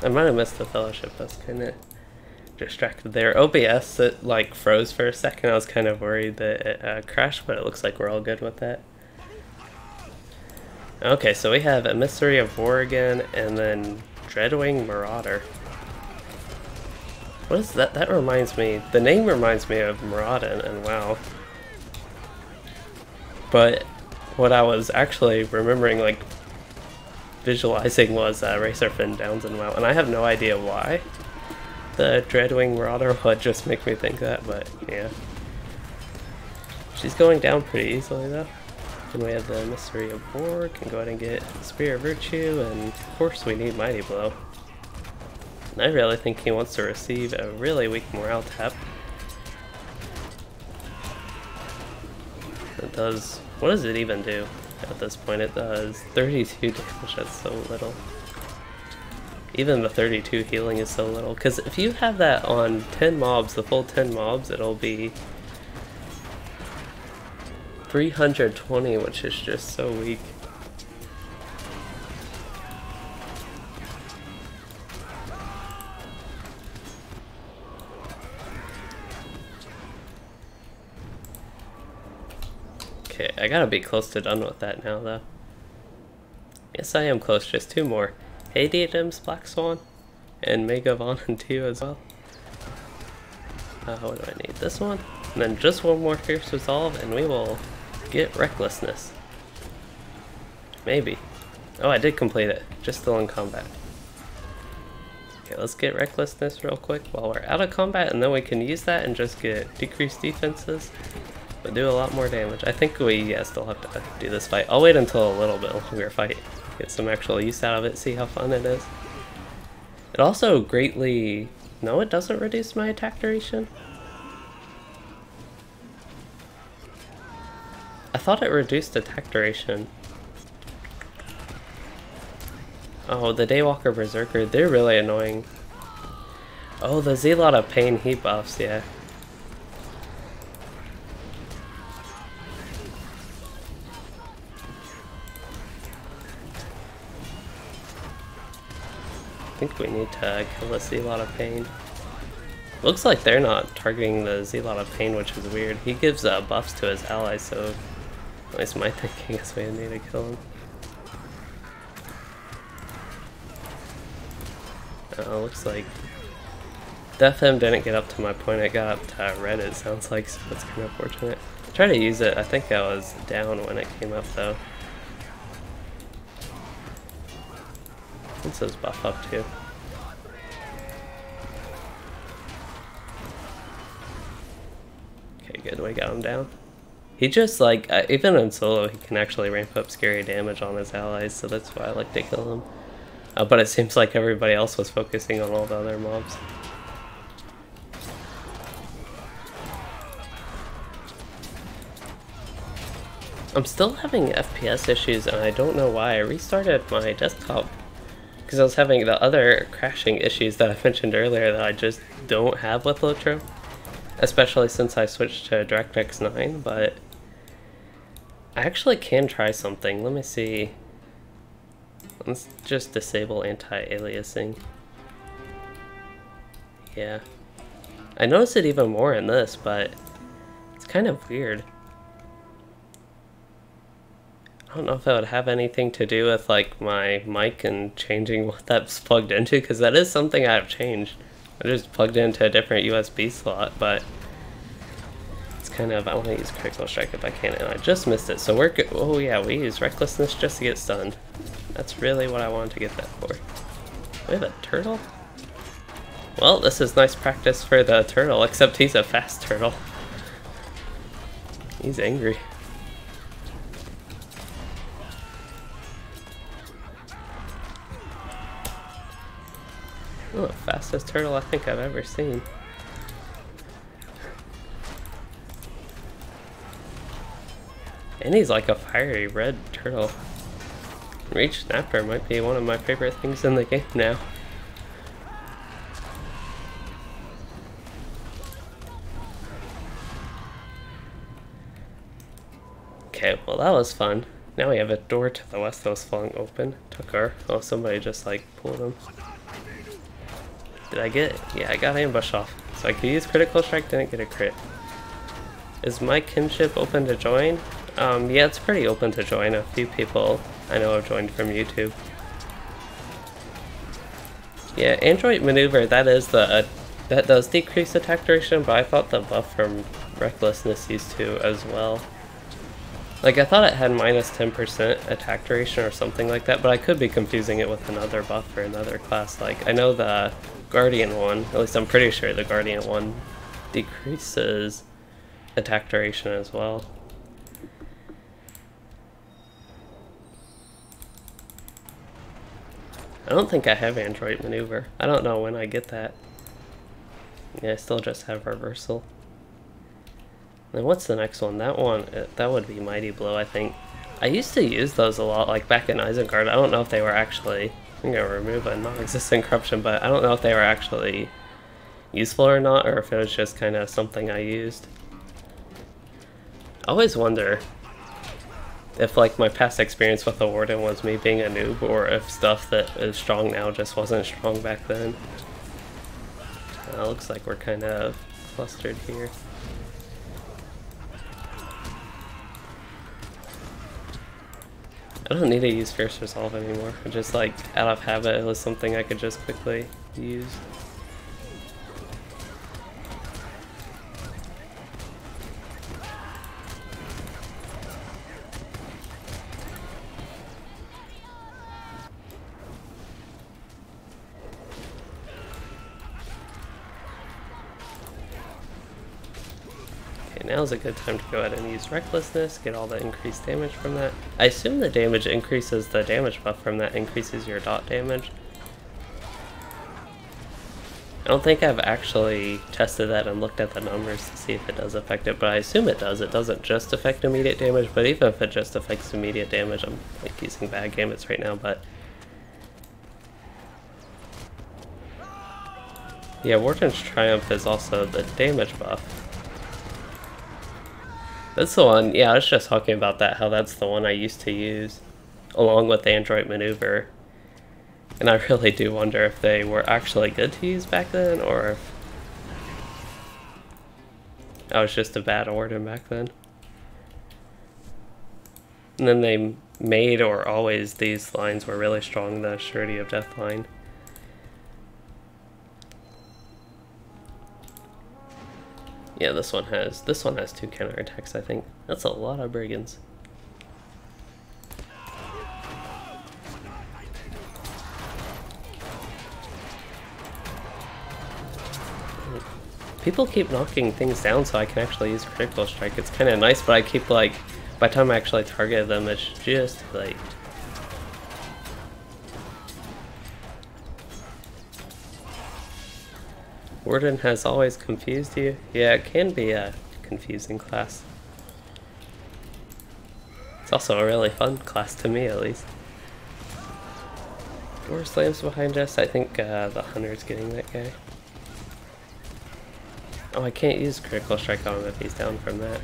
I might have missed the fellowship. That's kind of distracted there. OBS, it like froze for a second. I was kind of worried that it crashed, but it looks like we're all good with that. Okay, so we have Emissary of Warden and then Dreadwing Marauder. What is that? That reminds me. The name reminds me of Maraudin and WoW. But what I was actually remembering, like visualizing, was Racerfin Downs and WoW, and I have no idea why the Dreadwing Marauder would just make me think that, but yeah. She's going down pretty easily though. And we have the Emissary of War, can go ahead and get Spear of Virtue, and of course we need Mighty Blow. And I really think he wants to receive a really weak morale tap. It does, what does it even do at this point? It does 32 damage, that's so little. Even the 32 healing is so little, because if you have that on 10 mobs, the full 10 mobs, it'll be 320, which is just so weak. Okay, I gotta be close to done with that now though. Yes, I am close, just 2 more. Hey Diadems, Black Swan, and Mega Von and 2 as well. What do I need? This one? And then just 1 more Fierce Resolve and we will get Recklessness. Maybe. Oh, I did complete it. Just still in combat. Okay, let's get Recklessness real quick while we're out of combat, and then we can use that and just get decreased defenses, but do a lot more damage. I think we still have to do this fight. I'll wait until a little bit longer fight. Get some actual use out of it, see how fun it is. It also greatly... No, it doesn't reduce my attack duration. I thought it reduced attack duration. Oh, the Daywalker Berserker, they're really annoying. Oh, the Zealot of Pain heat buffs, yeah. I think we need to kill the Zealot of Pain. Looks like they're not targeting the Zealot of Pain, which is weird. He gives buffs to his allies, so at least my thinking is we need to kill him. Looks like DefM didn't get up to my point. I got up to red, it sounds like, so that's kind of unfortunate. I tried to use it. I think I was down when it came up, though. It says buff up, too. Okay, good. We got him down. He just, like, even in solo, he can actually ramp up scary damage on his allies, so that's why I like to kill him. But it seems like everybody else was focusing on all the other mobs. I'm still having FPS issues, and I don't know why. I restarted my desktop because I was having the other crashing issues that I mentioned earlier that I just don't have with LOTRO, especially since I switched to DirectX 9, but I actually can try something. Let me see. Let's just disable anti-aliasing. Yeah. I noticed it even more in this, but it's kind of weird. I don't know if it would have anything to do with like my mic and changing what that's plugged into, because that is something I've changed. I just plugged into a different USB slot, but it's kind of, I want to use Critical Strike if I can, and I just missed it. So we're good. Oh yeah, we use Recklessness just to get stunned. That's really what I wanted to get that for. We have a turtle? Well, this is nice practice for the turtle, except he's a fast turtle. He's angry. Oh, the fastest turtle I think I've ever seen. And he's like a fiery red turtle. Reach Snapper might be one of my favorite things in the game now. Okay, well that was fun. Now we have a door to the west that was flung open. Took our... Oh, somebody just like pulled him. Did I get... Yeah, I got ambush off. So I could use Critical Strike, didn't get a crit. Is my kinship open to join? Yeah, it's pretty open to join. A few people I know have joined from YouTube. Yeah, Android Maneuver, that is the... that does decrease attack duration, but I thought the buff from Recklessness used to as well. Like, I thought it had minus 10% attack duration or something like that, but I could be confusing it with another buff for another class. Like, I know the Guardian one, at least I'm pretty sure the Guardian one decreases attack duration as well. I don't think I have Android Maneuver. I don't know when I get that. Yeah, I still just have Reversal. And what's the next one? That one, that would be Mighty Blow, I think. I used to use those a lot, like back in Isengard. I don't know if they were actually... I'm going to remove a non-existent corruption, but I don't know if they were actually useful or not, or if it was just kind of something I used. I always wonder if like my past experience with the Warden was me being a noob, or if stuff that is strong now just wasn't strong back then. Looks like we're kind of clustered here. I don't need to use Fierce Resolve anymore. I just like, out of habit, it was something I could just quickly use. Now's a good time to go ahead and use Recklessness, get all the increased damage from that. I assume the damage increases, the damage buff from that increases your dot damage. I don't think I've actually tested that and looked at the numbers to see if it does affect it, but I assume it does. It doesn't just affect immediate damage, but even if it just affects immediate damage, I'm like using bad gambits right now, but... Yeah, Warden's Triumph is also the damage buff. That's the one, yeah, I was just talking about that, how that's the one I used to use, along with Android Maneuver. And I really do wonder if they were actually good to use back then, or if I was just a bad Warden back then. And then they made, or always, these lines were really strong, the Surety of Death line. Yeah, this one has 2 counterattacks, I think. That's a lot of brigands. People keep knocking things down so I can actually use Critical Strike. It's kind of nice, but I keep like, by the time I actually target them, it's just like... Warden has always confused you? Yeah, it can be a confusing class. It's also a really fun class to me, at least. Door slams behind us. I think the Hunter's getting that guy. Oh, I can't use Critical Strike on him if he's down from that.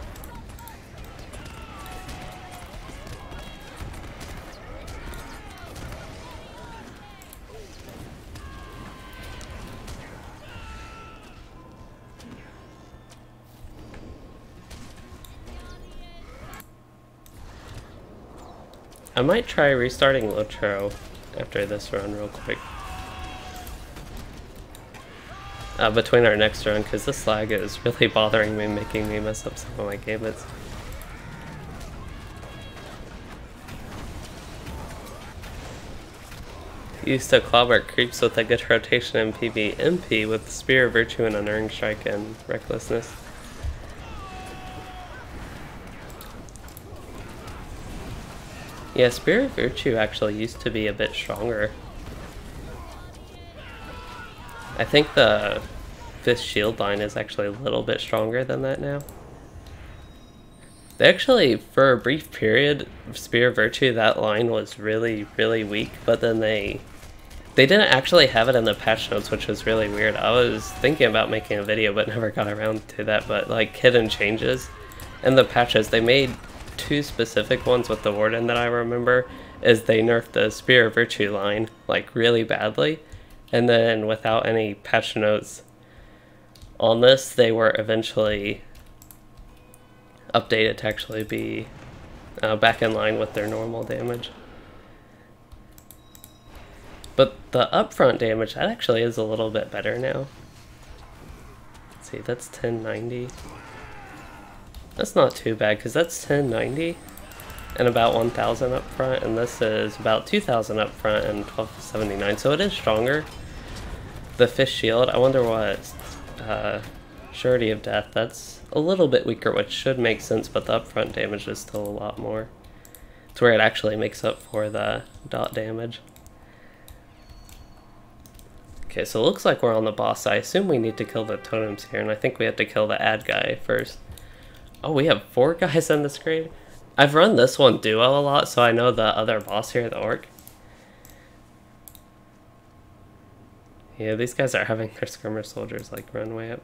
I might try restarting LOTRO after this run real quick. Between our next run, because this lag is really bothering me, making me mess up some of my game hits. Used to clawback creeps with a good rotation in PvMP with Spear of Virtue and Unerring Strike and Recklessness. Yeah, Spear of Virtue actually used to be a bit stronger. I think the 5th shield line is actually a little bit stronger than that now. They actually, for a brief period, Spear of Virtue, that line was really, really weak, but then they didn't actually have it in the patch notes, which was really weird. I was thinking about making a video, but never got around to that, but like hidden changes in the patches, they made 2 specific ones with the Warden that I remember, is they nerfed the Spear of Virtue line like really badly, and then without any patch notes on this, they were eventually updated to actually be back in line with their normal damage. But the upfront damage, that actually is a little bit better now. Let's see, that's 1090. That's not too bad, because that's 1090 and about 1000 up front, and this is about 2000 up front and 1279, so it is stronger. The 5th shield, I wonder what Surety of Death, that's a little bit weaker, which should make sense, but the upfront damage is still a lot more. It's where it actually makes up for the dot damage. Okay, so it looks like we're on the boss. I assume we need to kill the totems here, and I think we have to kill the ad guy first. Oh, we have 4 guys in this grade? I've run this one duo a lot, so I know the other boss here, the orc. Yeah, these guys are having their skirmish soldiers like run way up.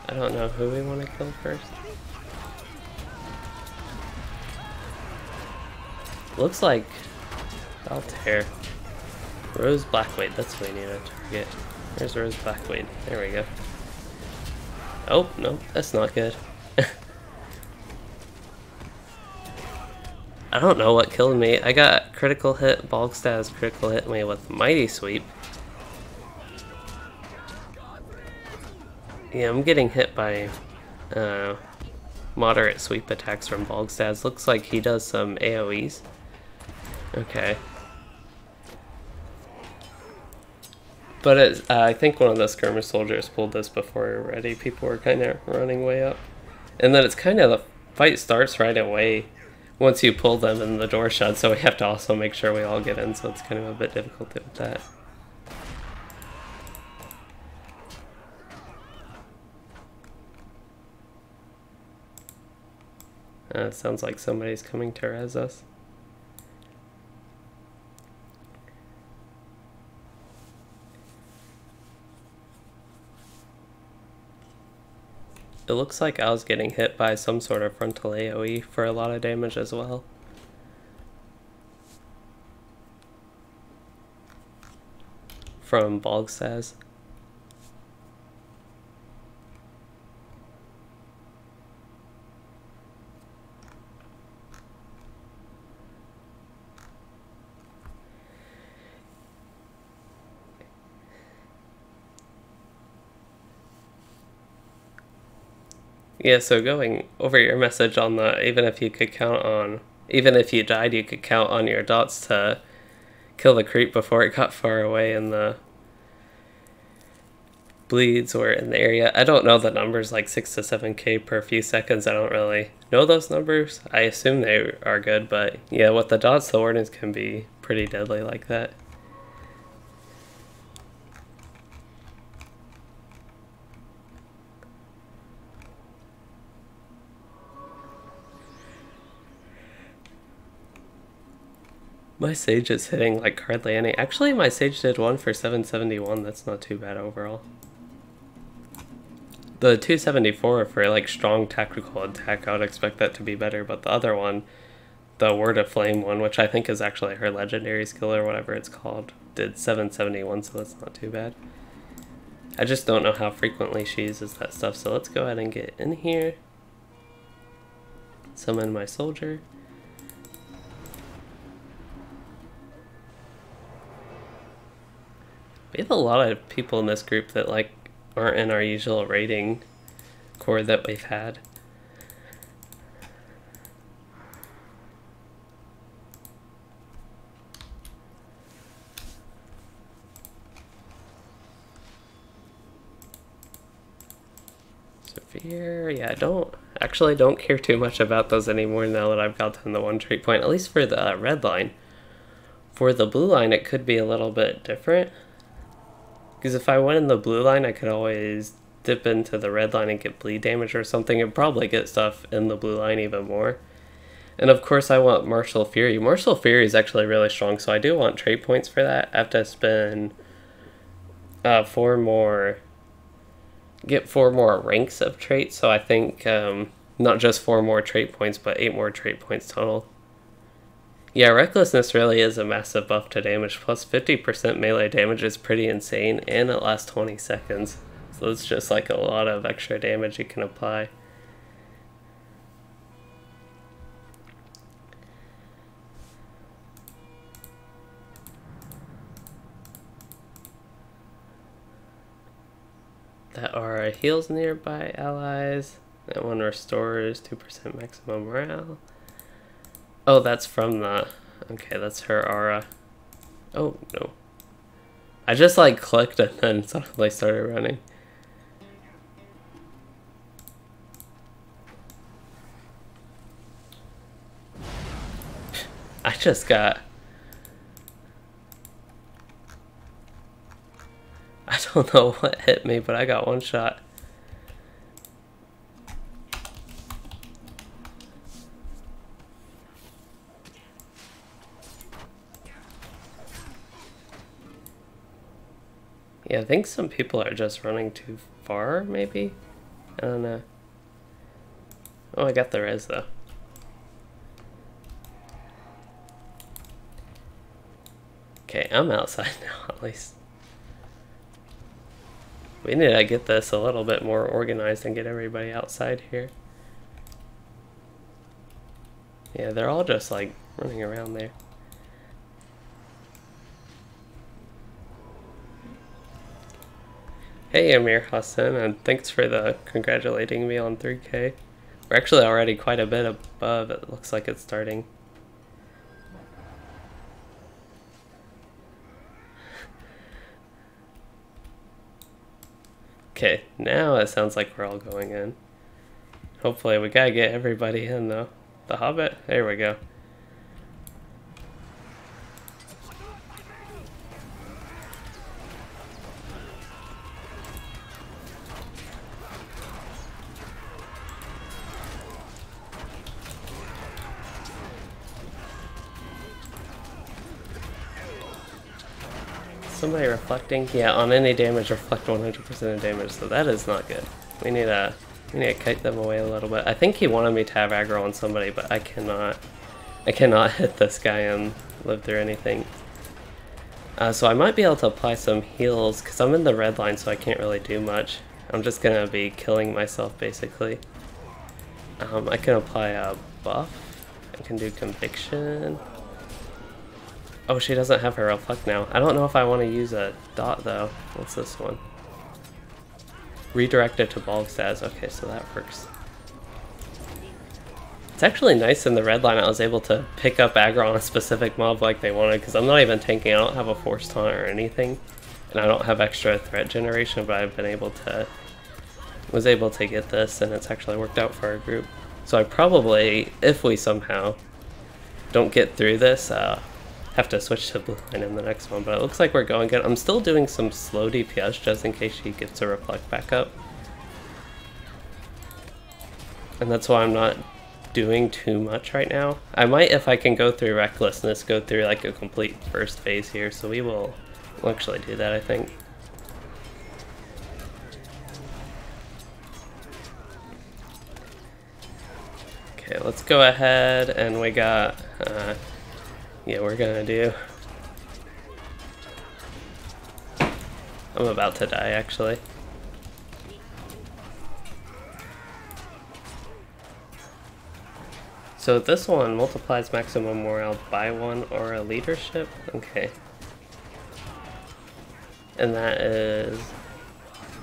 I don't know who we want to kill first. Looks like Altair. Rose Blackblade, that's what we need to target. Where's Rose Blackblade? There we go. Oh, no, that's not good. I don't know what killed me. I got critical hit, Bogstaz critical hit me with Mighty Sweep. Yeah, I'm getting hit by moderate sweep attacks from Bogstaz. Looks like he does some AoEs. Okay. But I think one of the skirmish soldiers pulled this before we were ready. People were kind of running way up. And then it's kind of, the fight starts right away once you pull them and the door shuts, so we have to also make sure we all get in, so it's kind of a bit difficult with that. It sounds like somebody's coming to res us. It looks like I was getting hit by some sort of frontal AoE for a lot of damage as well. From Bogstaz. Yeah, so going over your message on the, even if you died, you could count on your dots to kill the creep before it got far away and the bleeds were in the area. I don't know the numbers, like 6 to 7k per few seconds. I don't really know those numbers. I assume they are good, but yeah, with the dots, the wardens can be pretty deadly like that. My Sage is hitting like hardly any. Actually, my Sage did one for 771. That's not too bad overall. The 274 for like strong tactical attack, I would expect that to be better, but the other one, the Word of Flame one, which I think is actually her legendary skill or whatever it's called, did 771, so that's not too bad. I just don't know how frequently she uses that stuff, so let's go ahead and get in here. Summon my soldier. We have a lot of people in this group that like aren't in our usual raiding core that we've had. Severe, yeah, I don't care too much about those anymore now that I've gotten the one trait point, at least for the red line. For the blue line, it could be a little bit different. Because if I went in the blue line, I could always dip into the red line and get bleed damage or something, and probably get stuff in the blue line even more. And of course I want Martial Fury. Martial Fury is actually really strong, so I do want trait points for that. I have to spend 4 more... get 4 more ranks of traits, so I think not just 4 more trait points, but 8 more trait points total. Yeah, Recklessness really is a massive buff to damage, plus 50% melee damage is pretty insane, and it lasts 20 seconds. So it's just like a lot of extra damage you can apply. That aura heals nearby allies. That one restores 2% maximum morale. Oh, that's from the... okay, that's her aura. Oh, no. I just, like, clicked and then suddenly started running. I just got... I don't know what hit me, but I got one shot. Yeah, I think some people are just running too far, maybe? I don't know. Oh, I got the res, though. Okay, I'm outside now, at least. We need to get this a little bit more organized and get everybody outside here. Yeah, they're all just, like, running around there. Hey Amir Hassan, and thanks for the congratulating me on 3K. We're actually already quite a bit above, it looks like it's starting. Okay, now it sounds like we're all going in. Hopefully, we gotta get everybody in though. The Hobbit? There we go. Somebody reflecting? Yeah, on any damage, reflect 100% of damage, so that is not good. We need to kite them away a little bit. I think he wanted me to have aggro on somebody, but I cannot hit this guy and live through anything. So I might be able to apply some heals, because I'm in the red line, so I can't really do much. I'm just going to be killing myself, basically. I can apply a buff. I can do conviction. Oh, she doesn't have her reflect now. I don't know if I want to use a dot, though. What's this one? Redirect it to Balgstaz. Okay, so that works. It's actually nice in the red line I was able to pick up aggro on a specific mob like they wanted, because I'm not even tanking. I don't have a force taunt or anything. And I don't have extra threat generation, but I've been able to... was able to get this, and it's actually worked out for our group. So I probably, if we somehow don't get through this, have to switch to blue line in the next one, but it looks like we're going good. I'm still doing some slow DPS just in case she gets a reflect back up. And that's why I'm not doing too much right now. I might, if I can go through Recklessness, go through like a complete first phase here, so we'll actually do that, I think. Okay, let's go ahead and we got, yeah, we're gonna do... I'm about to die, actually. So this one multiplies maximum morale by 1 or a leadership? Okay. And that is...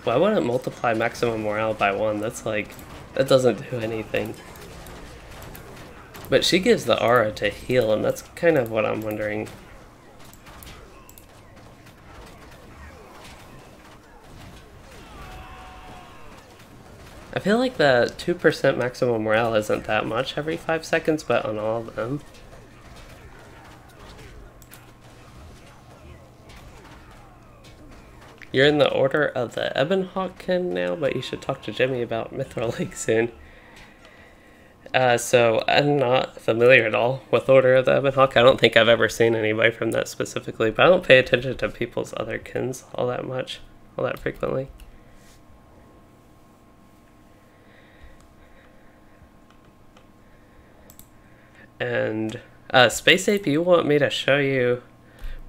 Why would it multiply maximum morale by 1? That's like... That doesn't do anything. But she gives the aura to heal, and that's kind of what I'm wondering. I feel like the 2% maximum morale isn't that much every 5 seconds, but on all of them. You're in the Order of the Ebonhawkkin now, but you should talk to Jimmy about Mithril League soon. So I'm not familiar at all with Order of the Ebonhawk. I don't think I've ever seen anybody from that specifically, but I don't pay attention to people's other kins all that much, all that frequently. And Space Ape, you want me to show you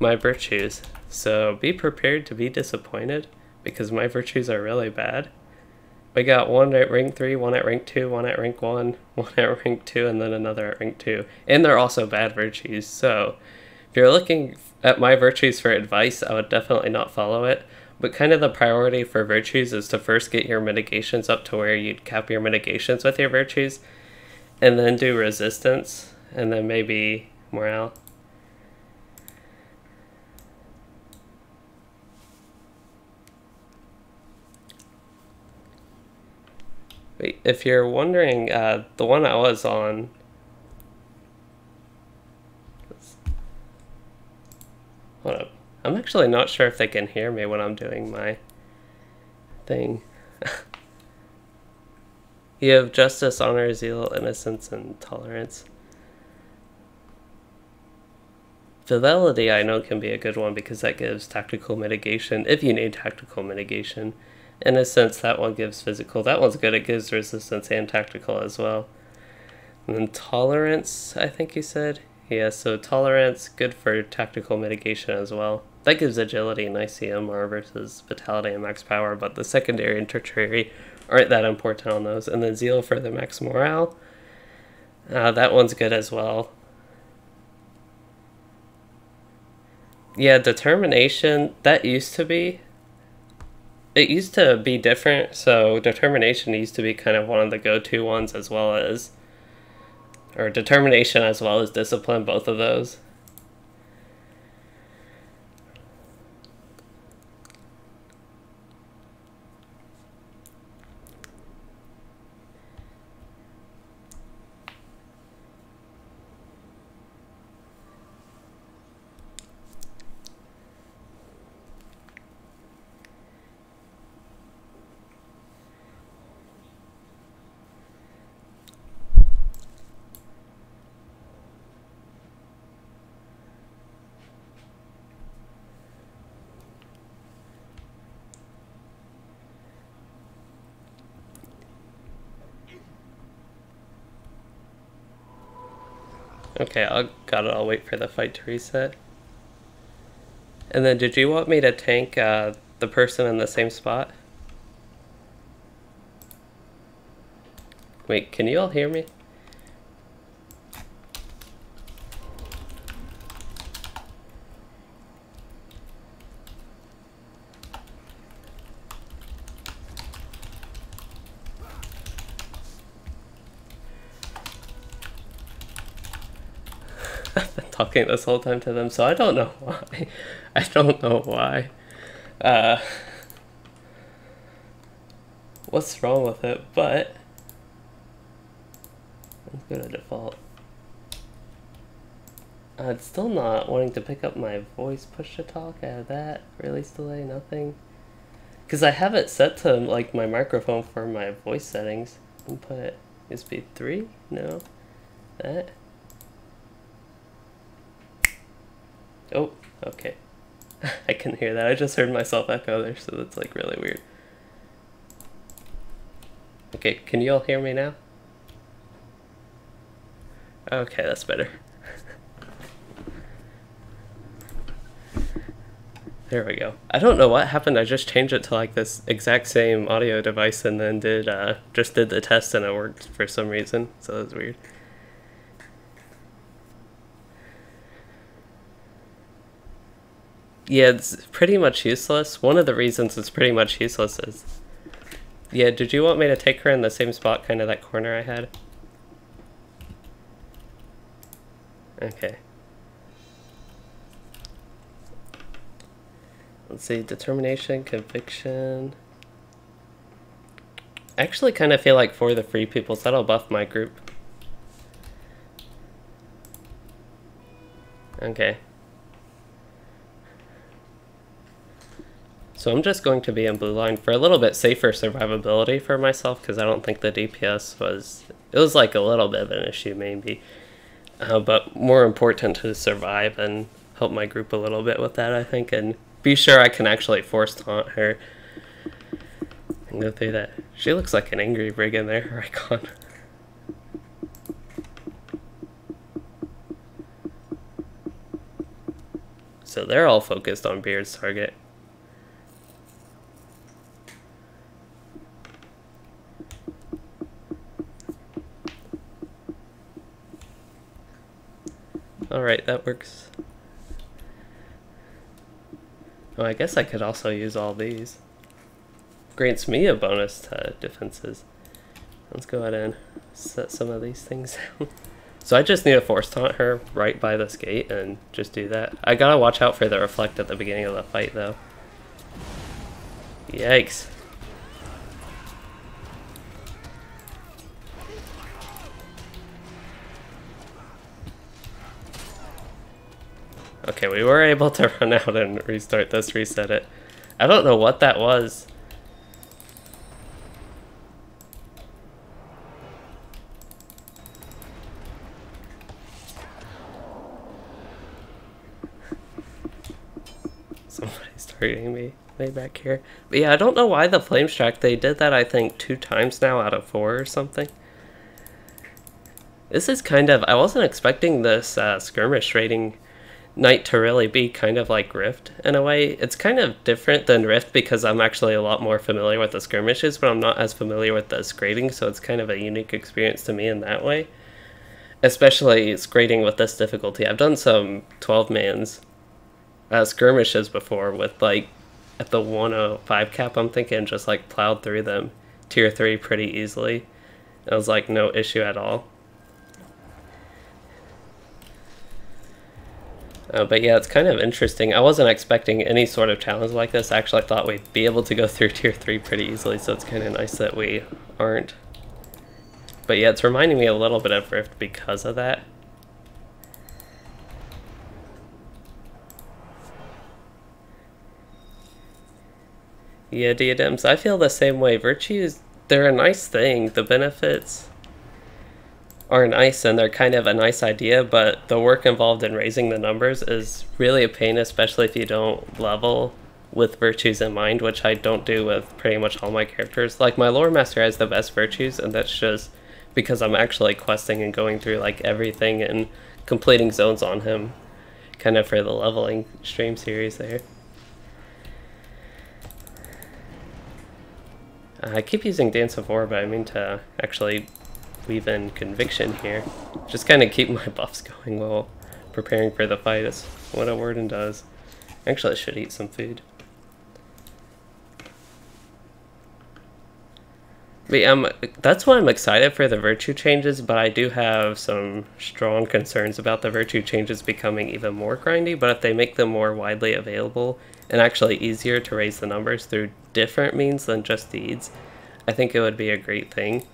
my virtues, so be prepared to be disappointed because my virtues are really bad. We got one at rank 3, one at rank 2, one at rank 1, one at rank 2, and then another at rank 2. And they're also bad virtues, so if you're looking at my virtues for advice, I would definitely not follow it. But kind of the priority for virtues is to first get your mitigations up to where you'd cap your mitigations with your virtues, and then do resistance, and then maybe morale. Wait, if you're wondering, the one I was on... Hold up. I'm actually not sure if they can hear me when I'm doing my thing. You have justice, honor, zeal, innocence, and tolerance. Fidelity I know can be a good one because that gives tactical mitigation, if you need tactical mitigation. Innocence, that one gives physical. That one's good, it gives resistance and tactical as well. And then tolerance, I think you said? Yeah, so tolerance, good for tactical mitigation as well. That gives agility and ICMR versus vitality and max power, but the secondary and tertiary aren't that important on those. And then zeal for the max morale. That one's good as well. Yeah, determination, that used to be... It used to be different, so determination used to be kind of one of the go-to ones as well as... Or determination as well as discipline, both of those. Okay, I'll wait for the fight to reset. And then did you want me to tank the person in the same spot? Wait, can you all hear me? I've been talking this whole time to them, so I don't know why. I don't know why. What's wrong with it, but... Let's go to default. It's still not wanting to pick up my voice push to talk. I have that. Release delay, nothing. Because I have it set to like my microphone for my voice settings. Input speed 3? No. That. Oh, okay. I can hear that. I just heard myself echo there, so that's like really weird. Okay, can you all hear me now? Okay, that's better. There we go. I don't know what happened. I just changed it to like this exact same audio device and then just did the test and it worked for some reason. So that's weird. Yeah, it's pretty much useless. One of the reasons it's pretty much useless is... Yeah, did you want me to take her in the same spot, kind of that corner I had? Okay. Let's see, determination, conviction. I actually kind of feel like for the free peoples, that'll buff my group. Okay. So I'm just going to be in blue line for a little bit safer survivability for myself, because I don't think the DPS was... It was like a little bit of an issue maybe. But more important to survive and help my group a little bit with that, I think, and be sure I can actually force taunt her and go through that. She looks like an angry brigand there, her icon. So they're all focused on Beard's target. Alright, that works. Oh, I guess I could also use all these. Grants me a bonus to defenses. Let's go ahead and set some of these things down. So I just need to force taunt her right by this gate and just do that. I gotta watch out for the reflect at the beginning of the fight though. Yikes. Okay, we were able to run out and restart this, reset it. I don't know what that was. Somebody's targeting me way back here. But yeah, I don't know why the flame strike, they did that I think 2 times now out of 4 or something. This is kind of, I wasn't expecting this skirmish rating Knight to really be kind of like Rift in a way. It's kind of different than Rift because I'm actually a lot more familiar with the skirmishes, but I'm not as familiar with the Skraiding, so it's kind of a unique experience to me in that way. Especially Skraiding with this difficulty. I've done some 12-mans skirmishes before with like at the 105 cap, I'm thinking just like plowed through them tier 3 pretty easily. It was like no issue at all. But yeah, it's kind of interesting. I wasn't expecting any sort of challenge like this. I actually thought we'd be able to go through tier 3 pretty easily, so it's kind of nice that we aren't. But yeah, it's reminding me a little bit of Rift because of that. Yeah, diadems, I feel the same way. Virtues, they're a nice thing. The benefits are nice and they're kind of a nice idea, but the work involved in raising the numbers is really a pain, especially if you don't level with virtues in mind, which I don't do with pretty much all my characters. Like my lore master has the best virtues, and that's just because I'm actually questing and going through like everything and completing zones on him, kind of for the leveling stream series there. I keep using Dance of War, but I mean to actually weave in Conviction here. Just kind of keep my buffs going while preparing for the fight is what a Warden does. Actually, I should eat some food. But yeah, that's why I'm excited for the virtue changes, but I do have some strong concerns about the virtue changes becoming even more grindy, but if they make them more widely available and actually easier to raise the numbers through different means than just deeds, I think it would be a great thing.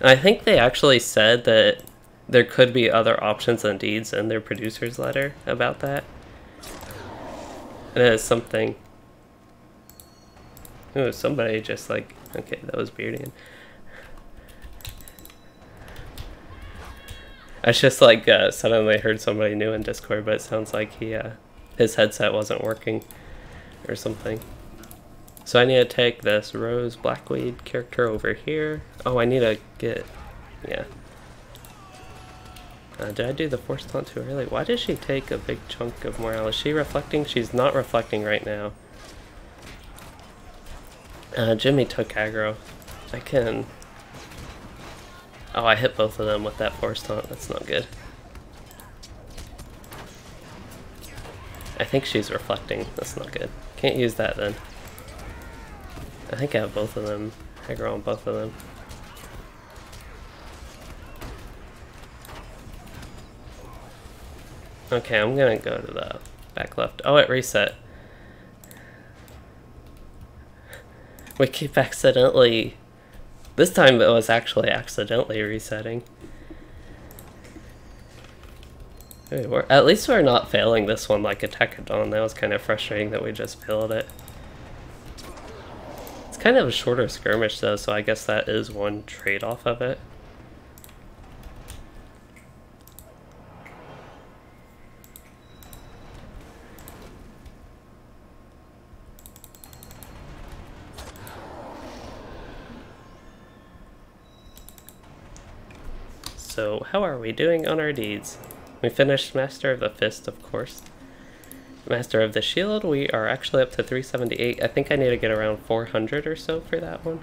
And I think they actually said that there could be other options than deeds in their producer's letter about that. And it is something... Oh, somebody just like... Okay, that was Beardian. I just like suddenly heard somebody new in Discord, but it sounds like his headset wasn't working or something. So I need to take this Rose Blackweed character over here. Oh, I need to get... Yeah. Did I do the force taunt too early? Why did she take a big chunk of morale? Is she reflecting? She's not reflecting right now. Jimmy took aggro. I can... Oh, I hit both of them with that force taunt. That's not good. I think she's reflecting. That's not good. Can't use that then. I think I have both of them. Aggro on both of them. Okay, I'm gonna go to the back left. Oh, it reset. We keep accidentally... This time it was actually accidentally resetting. At least we're not failing this one like Attack of Dawn. That was kind of frustrating that we just failed it. It's kind of a shorter skirmish though, so I guess that is one trade-off of it. So how are we doing on our deeds? We finished Master of the Fist, of course. Master of the Shield, we are actually up to 378. I think I need to get around 400 or so for that one.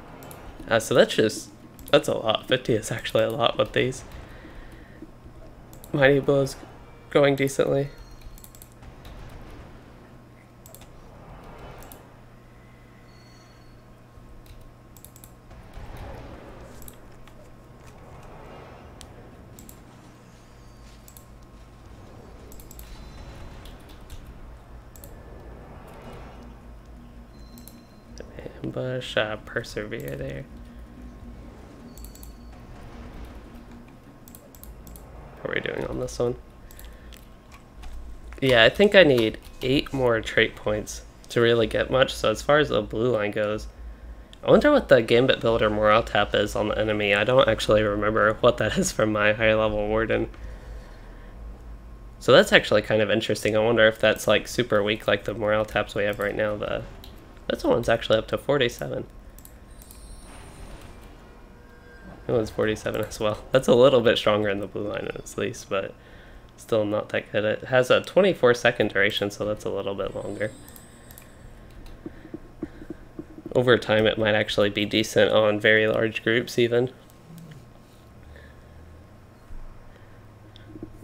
So that's a lot. 50 is actually a lot with these. Mighty Blow's going decently. Ambush, persevere there. How are we doing on this one? Yeah, I think I need 8 more trait points to really get much, so as far as the blue line goes, I wonder what the Gambit Builder morale tap is on the enemy. I don't actually remember what that is from my higher level Warden. So that's actually kind of interesting. I wonder if that's like super weak like the morale taps we have right now. This one's actually up to 47. That one's 47 as well. That's a little bit stronger in the blue line at least, but still not that good. It has a 24-second duration, so that's a little bit longer. Over time, it might actually be decent on very large groups even.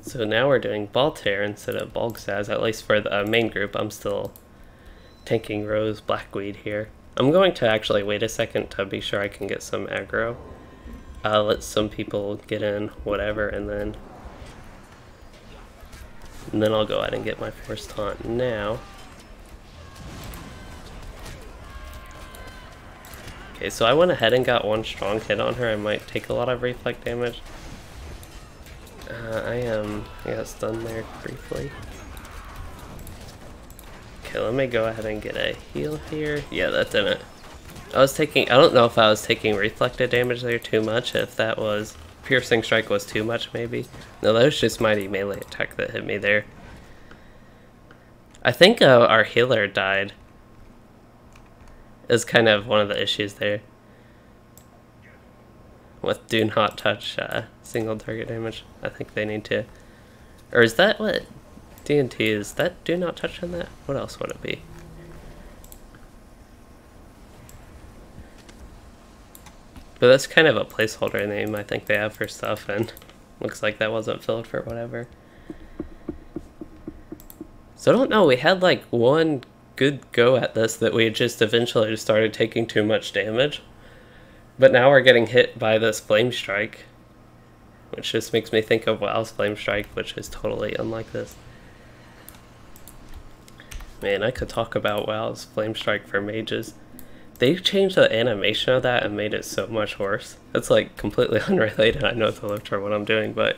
So now we're doing Baltair instead of Balgzaz, at least for the main group. I'm still tanking Rose Blackweed here. I'm going to actually wait a second to be sure I can get some aggro. Let some people get in, whatever, and then I'll go ahead and get my first taunt now. Okay, so I went ahead and got one strong hit on her. I might take a lot of reflect damage. I got stunned there briefly. Okay, let me go ahead and get a heal here. Yeah, that didn't. I don't know if I was taking reflected damage there too much, if that was... Piercing Strike was too much, maybe. No, that was just Mighty Melee Attack that hit me there. I think our healer died. Is kind of one of the issues there. With Do Not Touch single target damage. I think they need to... Or is that what D&T is? That Do Not Touch on that? What else would it be? But that's kind of a placeholder name I think they have for stuff, and looks like that wasn't filled for whatever. So I don't know, we had like one good go at this that we just eventually just started taking too much damage. But now we're getting hit by this Flame Strike, which just makes me think of WoW's Flame Strike, which is totally unlike this. Man, I could talk about WoW's Flame Strike for mages. They changed the animation of that and made it so much worse. It's like completely unrelated, I know, to LOTRO what I'm doing, but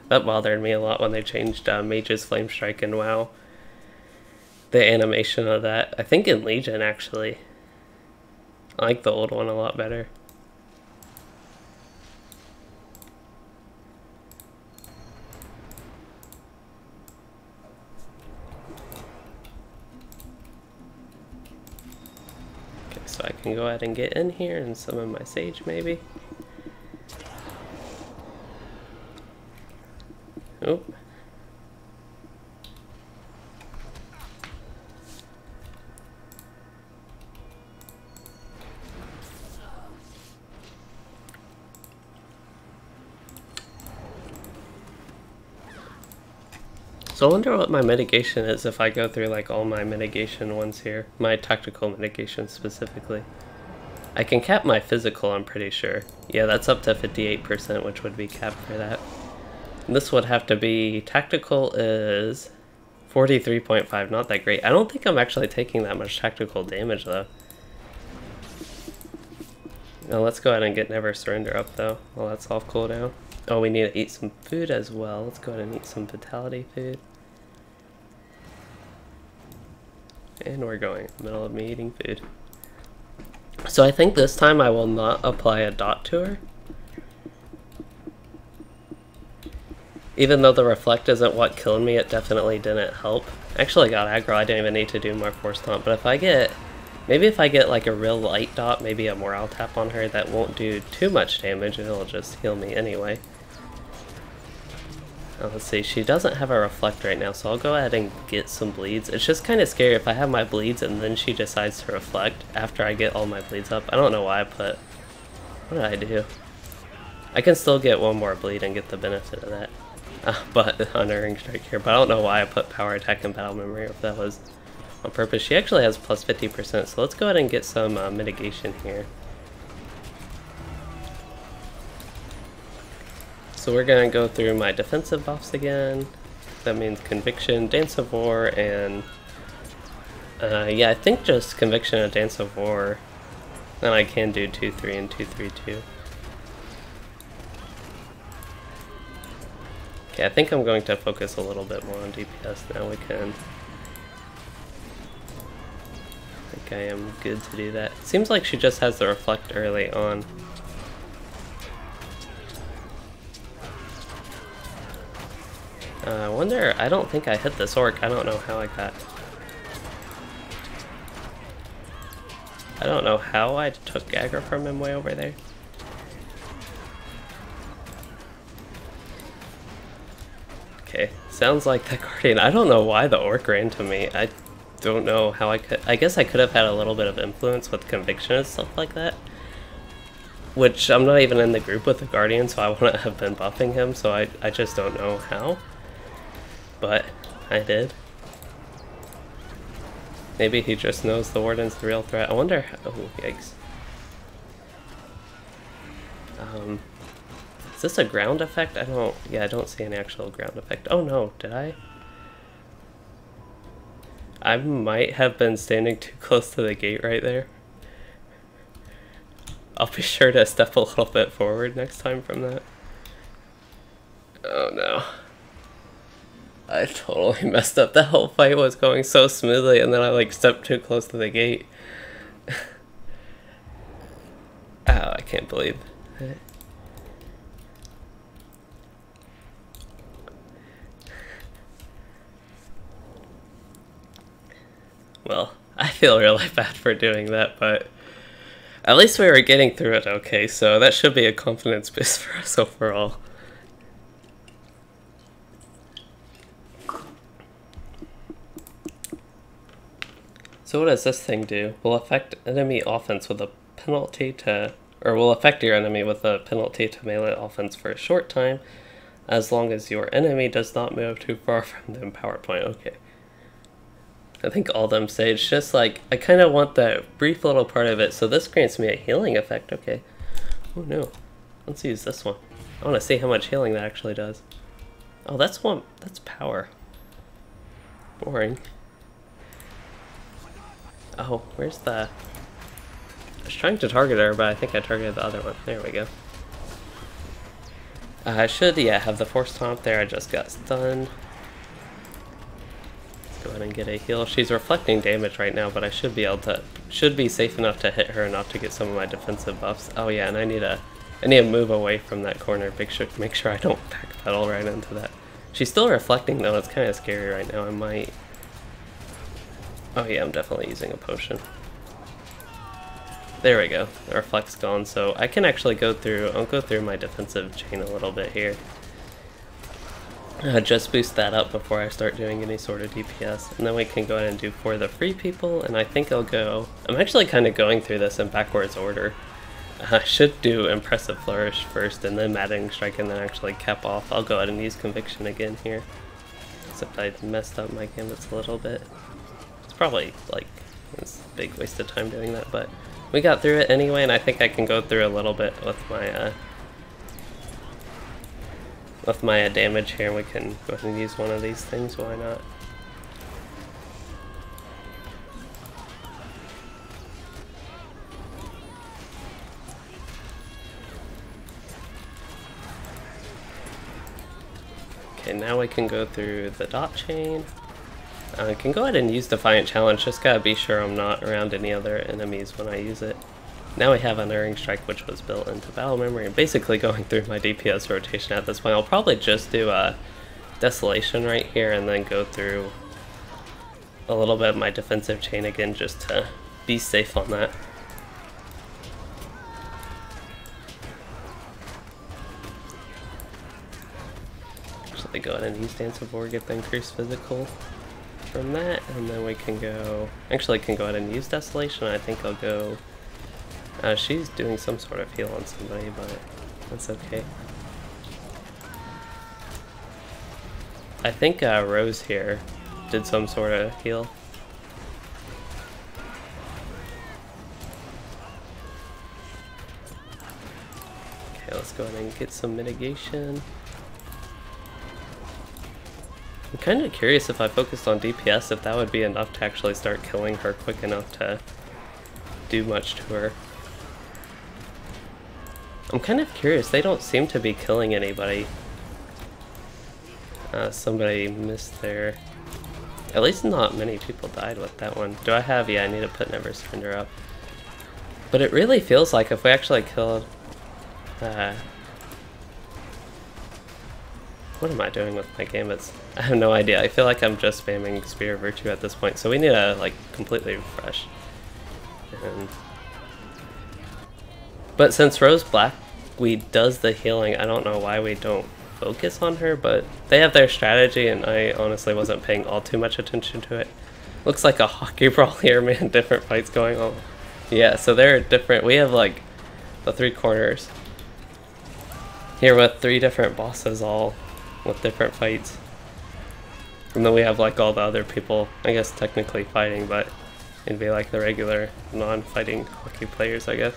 that bothered me a lot when they changed Mage's Flame Strike in WoW. The animation of that, I think in Legion actually. I like the old one a lot better. So I can go ahead and get in here and summon my Sage, maybe. Oop. So I wonder what my mitigation is if I go through like all my mitigation ones here. My tactical mitigation specifically. I can cap my physical, I'm pretty sure. Yeah, that's up to 58%, which would be capped for that. And this would have to be, tactical is 43.5, not that great. I don't think I'm actually taking that much tactical damage though. Now let's go ahead and get Never Surrender up though, while that's off cooldown. Oh, we need to eat some food as well. Let's go ahead and eat some vitality food. And we're going in the middle of me eating food. So I think this time I will not apply a dot to her. Even though the reflect isn't what killed me, it definitely didn't help. Actually got aggro, I didn't even need to do more force stomp, but if I get, maybe if I get like a real light dot, maybe a morale tap on her that won't do too much damage, it'll just heal me anyway. Now let's see, she doesn't have a reflect right now, so I'll go ahead and get some bleeds. It's just kind of scary if I have my bleeds and then she decides to reflect after I get all my bleeds up. I don't know why I put, what did I do? I can still get one more bleed and get the benefit of that. But Unerring Strike here, but I don't know why I put Power Attack and Battle Memory, if that was on purpose. She actually has plus 50%, so let's go ahead and get some mitigation here. So we're going to go through my defensive buffs again. That means Conviction, Dance of War, and yeah, I think just Conviction and Dance of War. And I can do 2-3 and 2-3-2. Okay, I think I'm going to focus a little bit more on DPS now. We can. I think I am good to do that. It seems like she just has the reflect early on. I wonder, I don't think I hit this orc. I don't know how I got. I don't know how I took aggro from him way over there. Okay, sounds like the Guardian. I don't know why the orc ran to me. I don't know how I could. I guess I could have had a little bit of influence with Conviction and stuff like that. Which I'm not even in the group with the Guardian, so I wouldn't have been buffing him, so I just don't know how. But I did. Maybe he just knows the Warden's the real threat. I wonder how, oh, yikes. Is this a ground effect? I don't see any actual ground effect. Oh no, did I? I might have been standing too close to the gate right there. I'll be sure to step a little bit forward next time from that. Oh no. I totally messed up. The whole fight was going so smoothly and then I like stepped too close to the gate. Oh, I can't believe it. Well, I feel really bad for doing that, but at least we were getting through it okay, so that should be a confidence boost for us overall. So what does this thing do? Will affect enemy offense with a penalty to, or will affect your enemy with a penalty to melee offense for a short time, as long as your enemy does not move too far from the empower point. Okay. I think all of them say it's just like, I kind of want that brief little part of it, so this grants me a healing effect. Okay. Oh no. Let's use this one. I want to see how much healing that actually does. Oh, that's one, that's power. Boring. Oh, where's the... I was trying to target her, but I think I targeted the other one. There we go. I should, yeah, have the force taunt there. I just got stunned. Let's go ahead and get a heal. She's reflecting damage right now, but I should be able to... should be safe enough to hit her enough to get some of my defensive buffs. Oh yeah, and I need to move away from that corner. Make sure I don't backpedal right into that. She's still reflecting though. It's kind of scary right now. I might... Oh yeah, I'm definitely using a potion. There we go. The reflect's gone, so I can actually go through, I'll go through my defensive chain a little bit here. just boost that up before I start doing any sort of DPS, and then we can go ahead and do for the free people, and I think I'll go... I'm actually kind of going through this in backwards order. I should do Impressive Flourish first, and then Maddening Strike, and then actually cap off. I'll go ahead and use Conviction again here, except I messed up my gambits a little bit. It's probably, like, it's a big waste of time doing that, but we got through it anyway, and I think I can go through a little bit with my damage here, and we can go ahead and use one of these things, why not? Okay, now we can go through the dot chain. I can go ahead and use Defiant Challenge, just gotta be sure I'm not around any other enemies when I use it. Now we have Unerring Strike, which was built into Battle Memory, and basically going through my DPS rotation at this point. I'll probably just do Desolation right here, and then go through a little bit of my defensive chain again, just to be safe on that. Actually go ahead and use Dance of War, get the increased physical from that, and then we can go... Actually can go ahead and use Desolation. I think I'll go... she's doing some sort of heal on somebody, but that's okay. I think Rose here did some sort of heal. Okay, let's go ahead and get some mitigation. I'm kind of curious if I focused on DPS, if that would be enough to actually start killing her quick enough to do much to her. I'm kind of curious, they don't seem to be killing anybody. Somebody missed there. At least not many people died with that one. Do I have? Yeah, I need to put Never Surrender up. But it really feels like if we actually killed... what am I doing with my gambits? I have no idea. I feel like I'm just spamming Spear of Virtue at this point, so we need to like completely refresh. But since Rose Black does the healing, I don't know why we don't focus on her, but they have their strategy, and I honestly wasn't paying all too much attention to it. Looks like a hockey brawl here, man. Different fights going on. Yeah, so they're different. We have like the 3 corners here with 3 different bosses, all with different fights. And then we have like all the other people, I guess technically fighting, but it'd be like the regular non-fighting hockey players, I guess.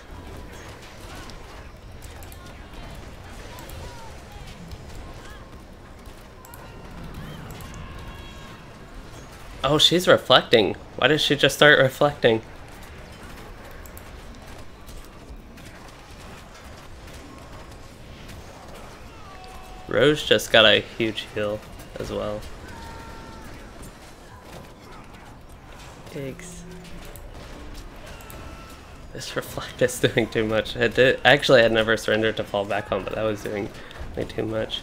Oh, she's reflecting. Why did she just start reflecting? Rose just got a huge heal as well. Yikes. This reflect is doing too much. Actually, I had Never Surrendered to fall back on, but that was doing way too much.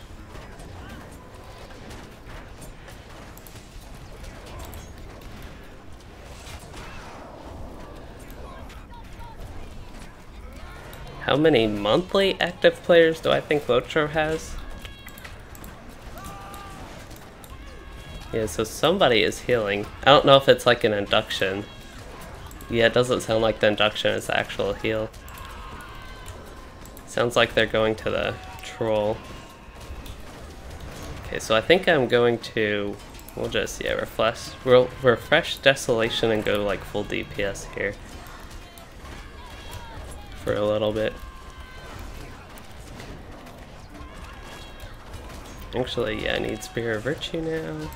How many monthly active players do I think LOTRO has? Yeah, so somebody is healing. I don't know if it's like an induction. Yeah, it doesn't sound like the induction is the actual heal. Sounds like they're going to the troll. Okay, so I think I'm going to... We'll just, yeah, we'll refresh Desolation and go like full DPS here. For a little bit. Actually, yeah, I need Spear of Virtue now.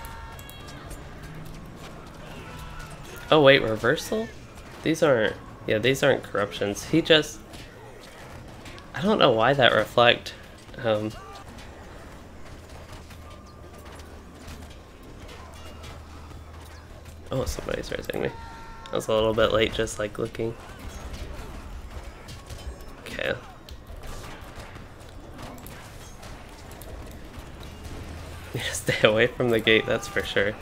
Oh wait, reversal? These aren't, yeah, these aren't corruptions. He just, I don't know why that reflect. Oh, somebody's raising me. I was a little bit late just like looking. Okay. Need to stay away from the gate, that's for sure.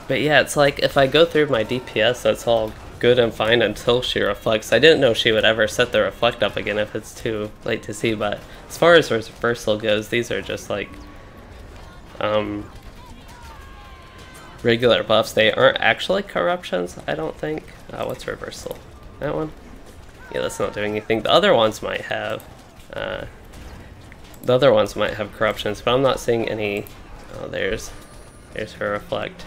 But yeah, it's like if I go through my DPS, that's all good and fine until she reflects. I didn't know she would ever set the reflect up again if it's too late to see, but as far as reversal goes, these are just like regular buffs. They aren't actually corruptions, I don't think. What's reversal? That one? Yeah, that's not doing anything. The other ones might have. The other ones might have corruptions, but I'm not seeing any. Oh, there's her reflect.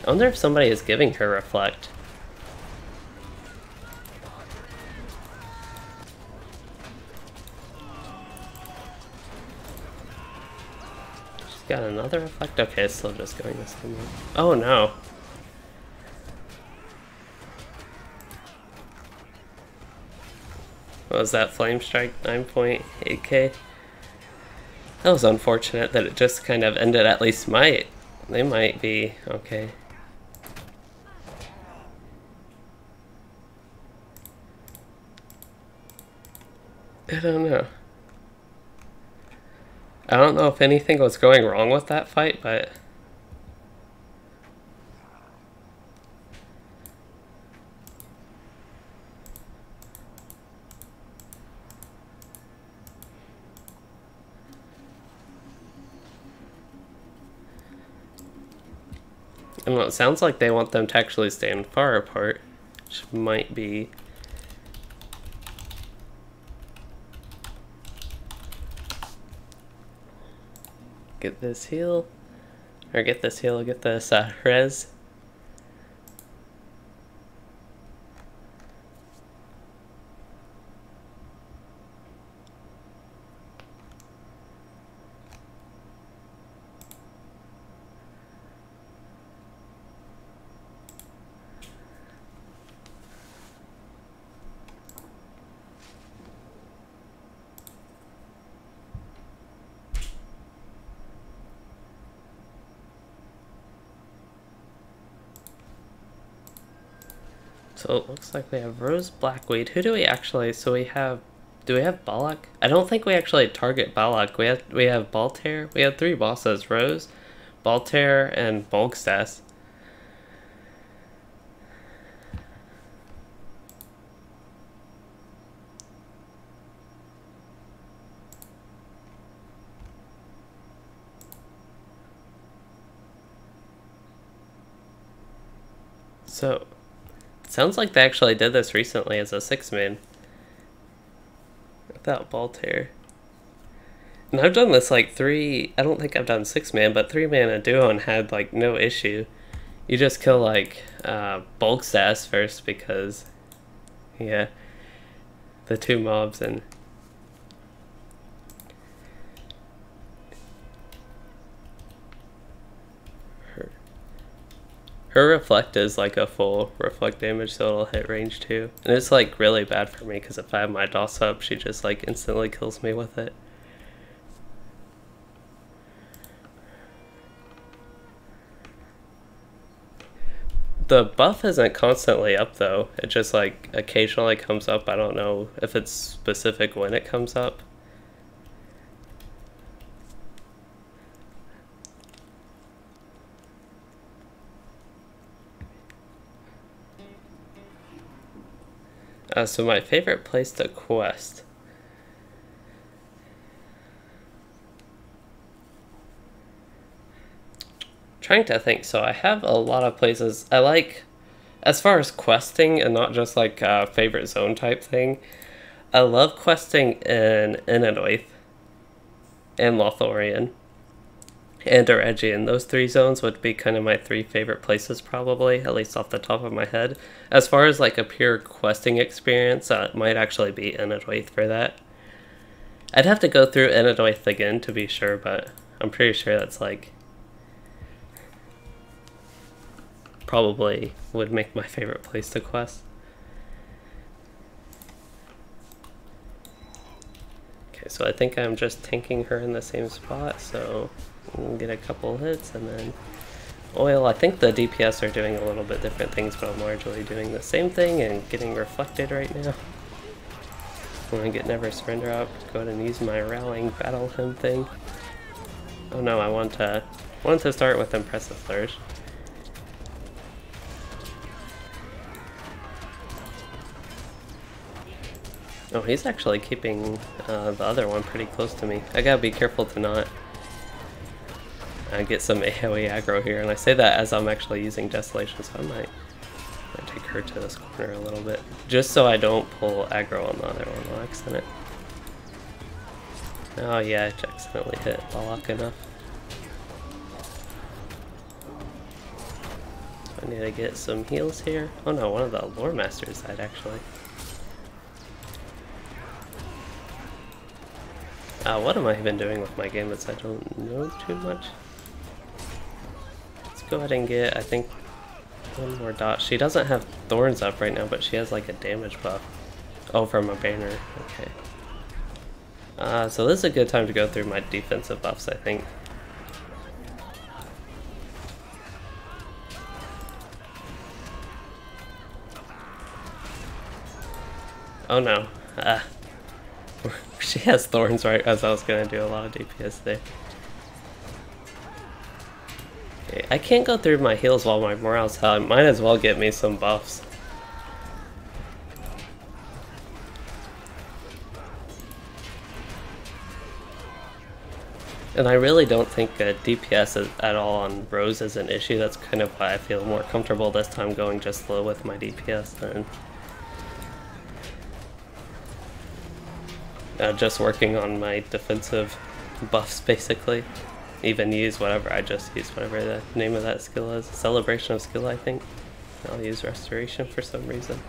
I wonder if somebody is giving her reflect. She's got another reflect? Okay, it's still just going the same way. Oh no. What was that? Flame Strike 9.8k? That was unfortunate that it just kind of ended. At least they might be okay. I don't know. I don't know if anything was going wrong with that fight, but I don't know, it sounds like they want them to actually stand far apart, which might be. Get this heal, or get this heal, get this res. So it looks like we have Rose Blackweed. Who do we actually, do we have Balak? I don't think we actually target Balak. We have Baltair. We have 3 bosses, Rose, Baltair, and Bolgstas. So sounds like they actually did this recently as a 6-man. Without Baltair. And I've done this like I don't think I've done 6-man, but 3-man and duo and had like no issue. You just kill like Bolgstas first because, yeah, the 2 mobs and her reflect is like a full reflect damage, so it'll hit range too. And it's like really bad for me because if I have my DOS up, she just like instantly kills me with it. The buff isn't constantly up though, it just like occasionally comes up. I don't know if it's specific when it comes up. So my favorite place to quest. Trying to think. So I have a lot of places I like as far as questing and not just like a favorite zone type thing. I love questing in Innoith and Lothlorien and Eregion. Those 3 zones would be kind of my 3 favorite places probably, at least off the top of my head. As far as like a pure questing experience, it might actually be Innoith for that. I'd have to go through Innoith again to be sure, but I'm pretty sure that's like probably would make my favorite place to quest. Okay, so I think I'm just tanking her in the same spot, so we'll get a couple hits and then oil. I think the DPS are doing a little bit different things, but I'm largely doing the same thing and getting reflected right now. When I get Never Surrender up, go ahead and use my rallying battle hymn thing. Oh no, I want to start with Impressive Flourish. Oh, he's actually keeping the other one pretty close to me. I gotta be careful to not get some AoE aggro here. And I say that as I'm actually using Desolation, so I might take her to this corner a little bit. Just so I don't pull aggro on the other one on accident. Oh yeah, I accidentally hit Balak enough. I need to get some heals here. Oh no, one of the lore masters died actually. What am I even doing with my game? I don't know too much. Let's go ahead and get, I think, one more dot. She doesn't have thorns up right now, but she has like a damage buff. Oh, from a banner. Okay. So this is a good time to go through my defensive buffs, I think. Oh no. She has thorns right as I was gonna do a lot of DPS there. Okay, I can't go through my heals while my morale's high. Might as well get me some buffs. And I really don't think DPS at all on Rose is an issue. That's kind of why I feel more comfortable this time going just low with my DPS than just working on my defensive buffs, basically. Even use whatever, I just use whatever the name of that skill is. Celebration of Skill, I think. I'll use Restoration for some reason.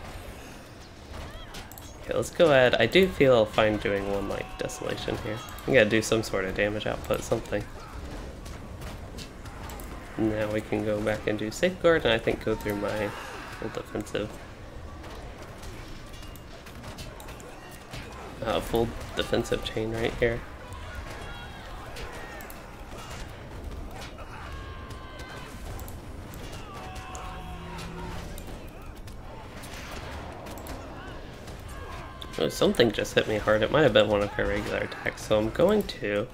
Okay, let's go ahead. I do feel fine doing one like Desolation here. I gotta do some sort of damage output, something. Now we can go back and do Safeguard, and I think go through my full defensive. Full defensive chain right here. Oh, something just hit me hard. It might have been one of her regular attacks, so I'm going to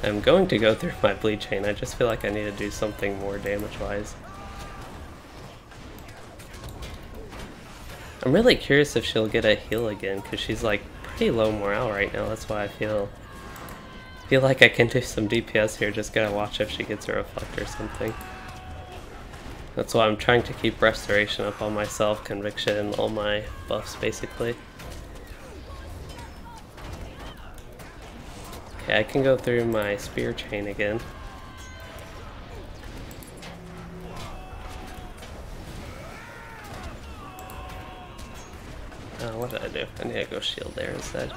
go through my bleed chain. I just feel like I need to do something more damage-wise. I'm really curious if she'll get a heal again, because she's like pretty low morale right now. That's why I feel like I can do some DPS here. Just gotta watch if she gets a reflect or something. That's why I'm trying to keep Restoration up on myself, Conviction, all my buffs basically. Okay, I can go through my Spear Chain again. What did I do? I need to go shield there instead.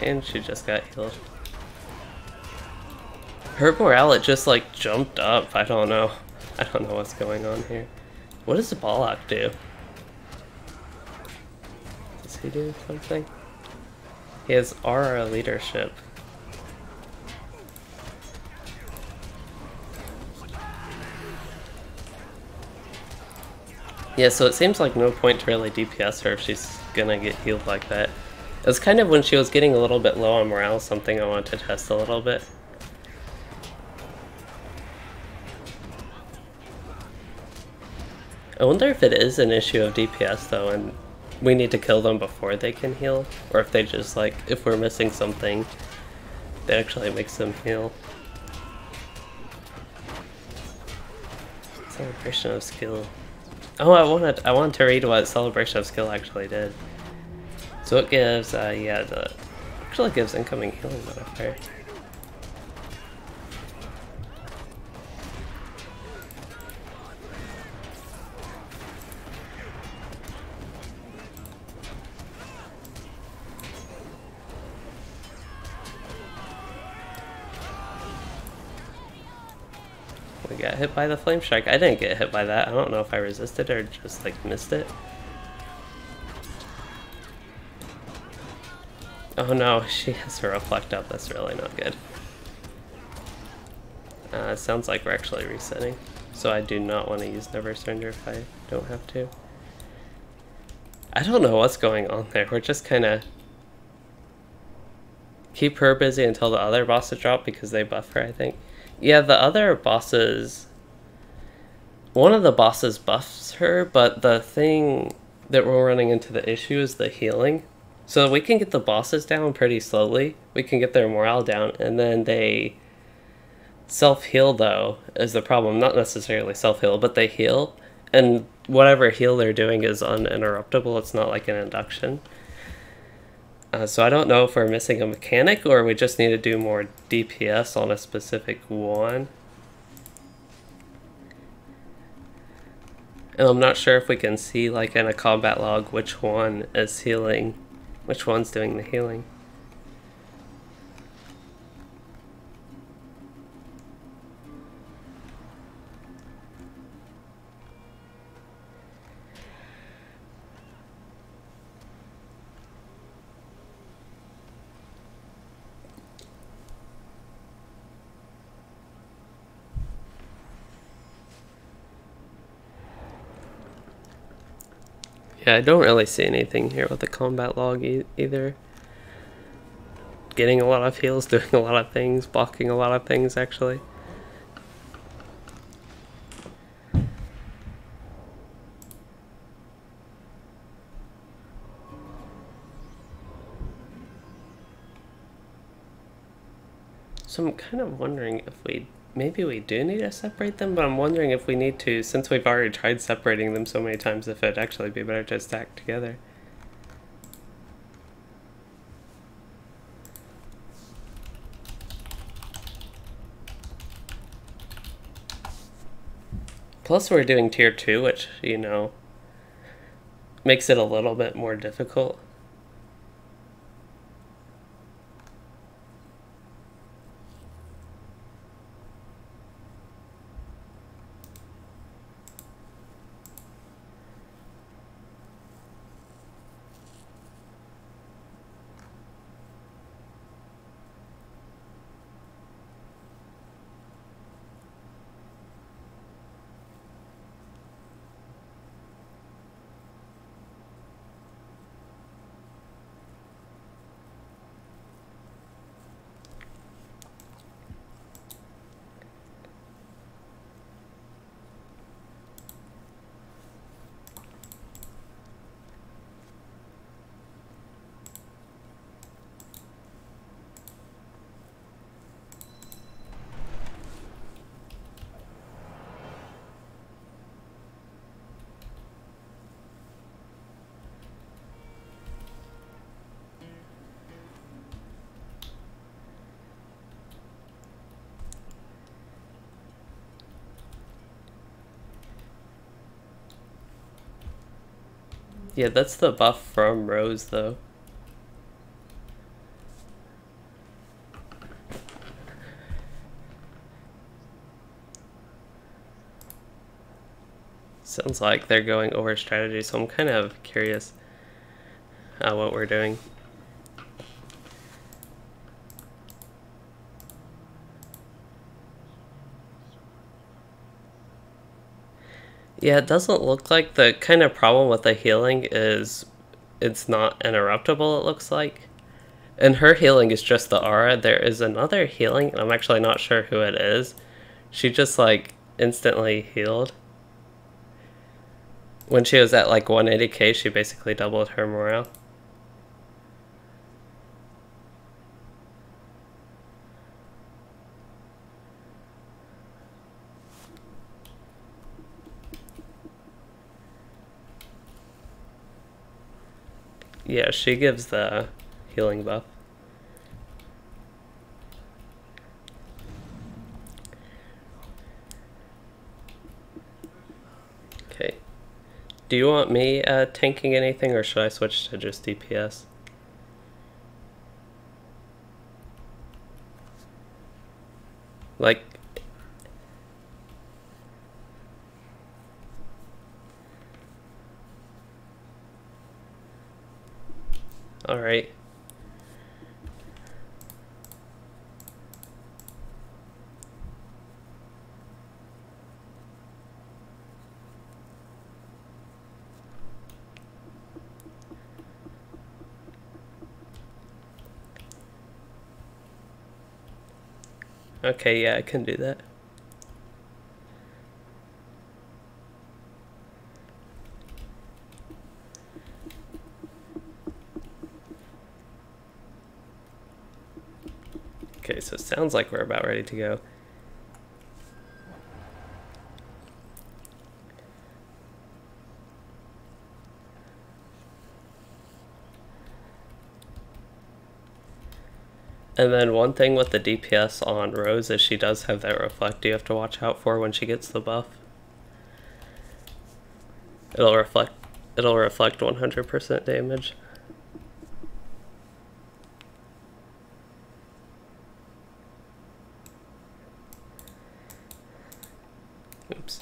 And she just got healed. Her morale, it just like jumped up. I don't know. I don't know what's going on here. What does the Balak do? Does he do something? He has Aura Leadership. Yeah, so it seems like no point to really DPS her if she's gonna get healed like that. It was kind of when she was getting a little bit low on morale, something I wanted to test a little bit. I wonder if it is an issue of DPS though, and we need to kill them before they can heal, or if they just like, if we're missing something, that actually makes them heal. Celebration of Skill. Oh, I wanted to read what Celebration of Skill actually did. So it gives, yeah, actually gives incoming healing modifier. We got hit by the Flame Strike. I didn't get hit by that. I don't know if I resisted or just like missed it. Oh no, she has her reflect up. That's really not good. It sounds like we're actually resetting. So I do not want to use Never Surrender if I don't have to. I don't know what's going on there. We're just kind of keep her busy until the other bosses drop because they buff her, I think. Yeah, the other bosses, one of the bosses buffs her, but the thing that we're running into the issue is the healing. So we can get the bosses down pretty slowly. We can get their morale down, and then they self-heal, though, is the problem. Not necessarily self-heal, but they heal, and whatever heal they're doing is uninterruptible. It's not like an induction. So I don't know if we're missing a mechanic or we just need to do more DPS on a specific one. And I'm not sure if we can see, like, in a combat log which one is healing, which one's doing the healing. Yeah, I don't really see anything here with the combat log either. Getting a lot of heals, doing a lot of things, blocking a lot of things, actually. So I'm kind of wondering if maybe we do need to separate them, but I'm wondering if we need to, since we've already tried separating them so many times, if it'd actually be better to stack together. Plus we're doing tier 2, which, you know, makes it a little bit more difficult. Yeah, that's the buff from Rose, though. Sounds like they're going over strategy, so I'm kind of curious what we're doing. Yeah, it doesn't look like the kind of problem with the healing is it's not interruptible, it looks like. And her healing is just the aura. There is another healing, and I'm actually not sure who it is. She just, like, instantly healed. When she was at, like, 180k, she basically doubled her morale. Yeah, she gives the healing buff. Okay. Do you want me tanking anything, or should I switch to just DPS? Like... Alright. Okay, yeah, I can do that. Okay, so it sounds like we're about ready to go. And then one thing with the DPS on Rose is she does have that reflect you have to watch out for when she gets the buff. It'll reflect 100% damage. Oops.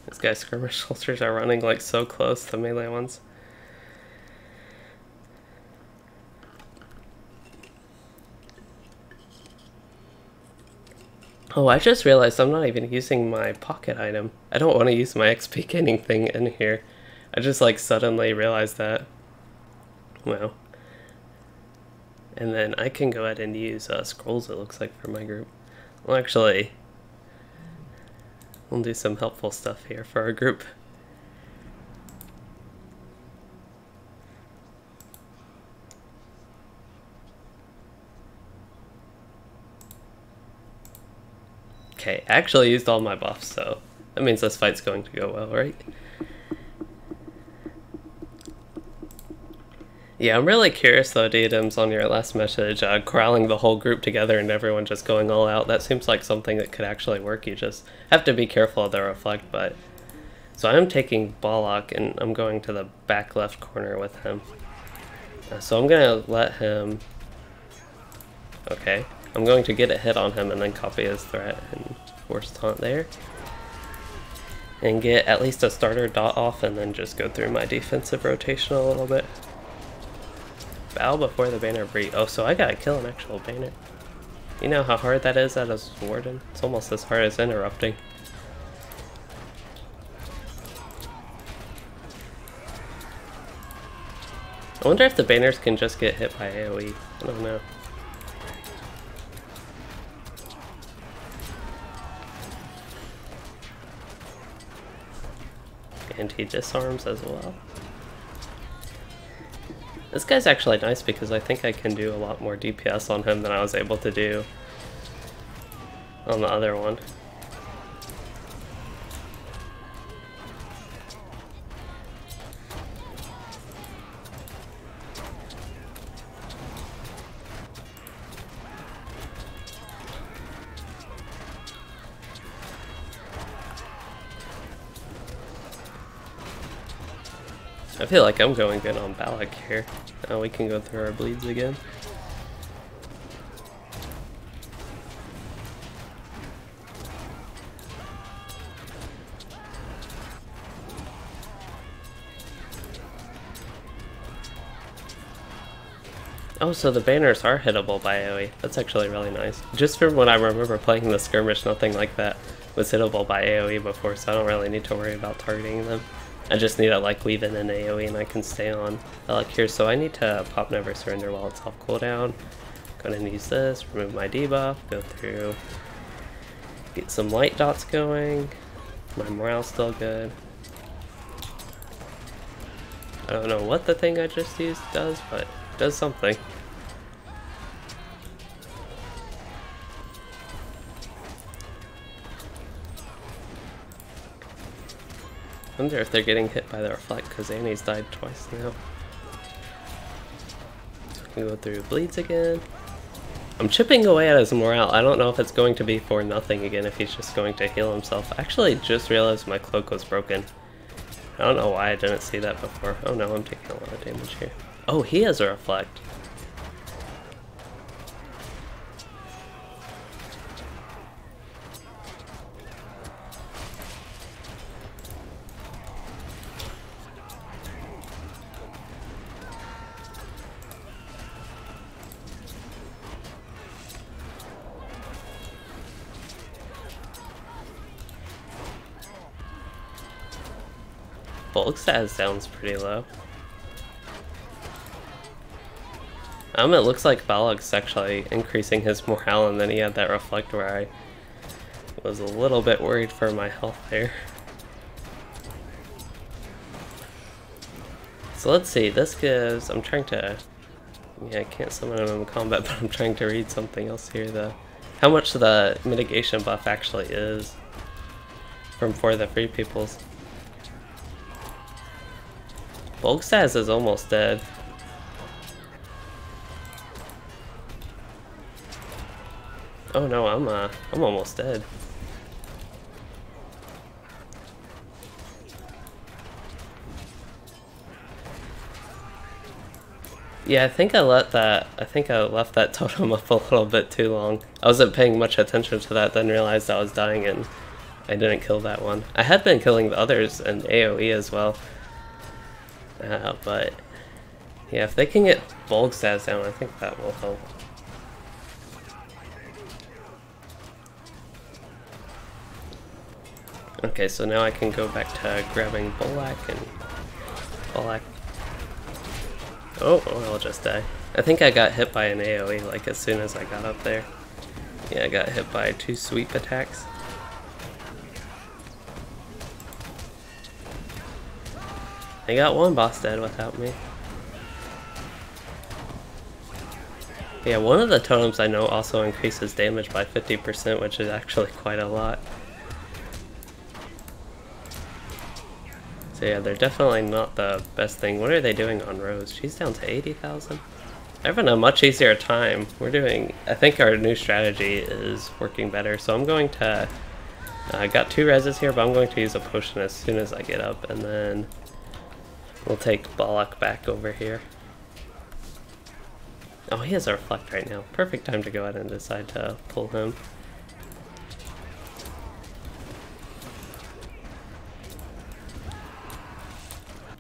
These guys' skirmish soldiers are running like so close, the melee ones. Oh, I just realized I'm not even using my pocket item. I don't want to use my XP gaining thing in here. I just like suddenly realized that. Wow. And then I can go ahead and use scrolls, it looks like, for my group. Well, actually, we'll do some helpful stuff here for our group. Okay, I actually used all my buffs, so that means this fight's going to go well, right? Yeah, I'm really curious though, Diadems, on your last message, corralling the whole group together and everyone just going all out. That seems like something that could actually work. You just have to be careful of the reflect, but... So I'm taking Balak and I'm going to the back left corner with him. So I'm gonna let him... Okay. I'm going to get a hit on him and then copy his threat and force taunt there. And get at least a starter dot off and then just go through my defensive rotation a little bit. Bow before the banner breach. Oh, so I gotta kill an actual banner. You know how hard that is as Warden? It's almost as hard as interrupting. I wonder if the banners can just get hit by AoE. I don't know. And he disarms as well. This guy's actually nice because I think I can do a lot more DPS on him than I was able to do on the other one. I feel like I'm going good on Balak here. Now we can go through our bleeds again. Oh, so the banners are hittable by AoE. That's actually really nice. Just from when I remember playing the Skirmish, nothing like that was hittable by AoE before, so I don't really need to worry about targeting them. I just need to like weave in an AoE and I can stay on Balak here. So I need to pop Never Surrender while it's off cooldown. Go ahead and use this, remove my debuff, go through, get some light dots going. My morale's still good. I don't know what the thing I just used does, but it does something. I wonder if they're getting hit by the reflect because Annie's died twice now. So I can go through bleeds again. I'm chipping away at his morale. I don't know if it's going to be for nothing again if he's just going to heal himself. I actually just realized my cloak was broken. I don't know why I didn't see that before. Oh no, I'm taking a lot of damage here. Oh, he has a reflect. Bulk stat sounds pretty low. It looks like Balog's actually increasing his morale, and then he had that reflect where I was a little bit worried for my health there. So let's see, this gives, I'm trying to, yeah, I can't summon him in combat, but I'm trying to read something else here, though. How much the mitigation buff actually is for the free peoples. Bolgstaz is almost dead. Oh no, I'm almost dead. Yeah, I think I left that totem up a little bit too long. I wasn't paying much attention to that, then realized I was dying and I didn't kill that one. I had been killing the others and AoE as well. But yeah, if they can get bulk stats down, I think that will help. Okay, so now I can go back to grabbing Bolak and Bolak. Oh, I'll just die. I think I got hit by an AoE like as soon as I got up there. Yeah, I got hit by 2 sweep attacks. I got 1 boss dead without me. Yeah, one of the totems I know also increases damage by 50%, which is actually quite a lot. So yeah, they're definitely not the best thing. What are they doing on Rose? She's down to 80,000. They're having a much easier time. I think our new strategy is working better. So I'm going to, I got 2 reses here, but I'm going to use a potion as soon as I get up, and then we'll take Bolak back over here. Oh, he has a reflect right now. Perfect time to go ahead and decide to pull him.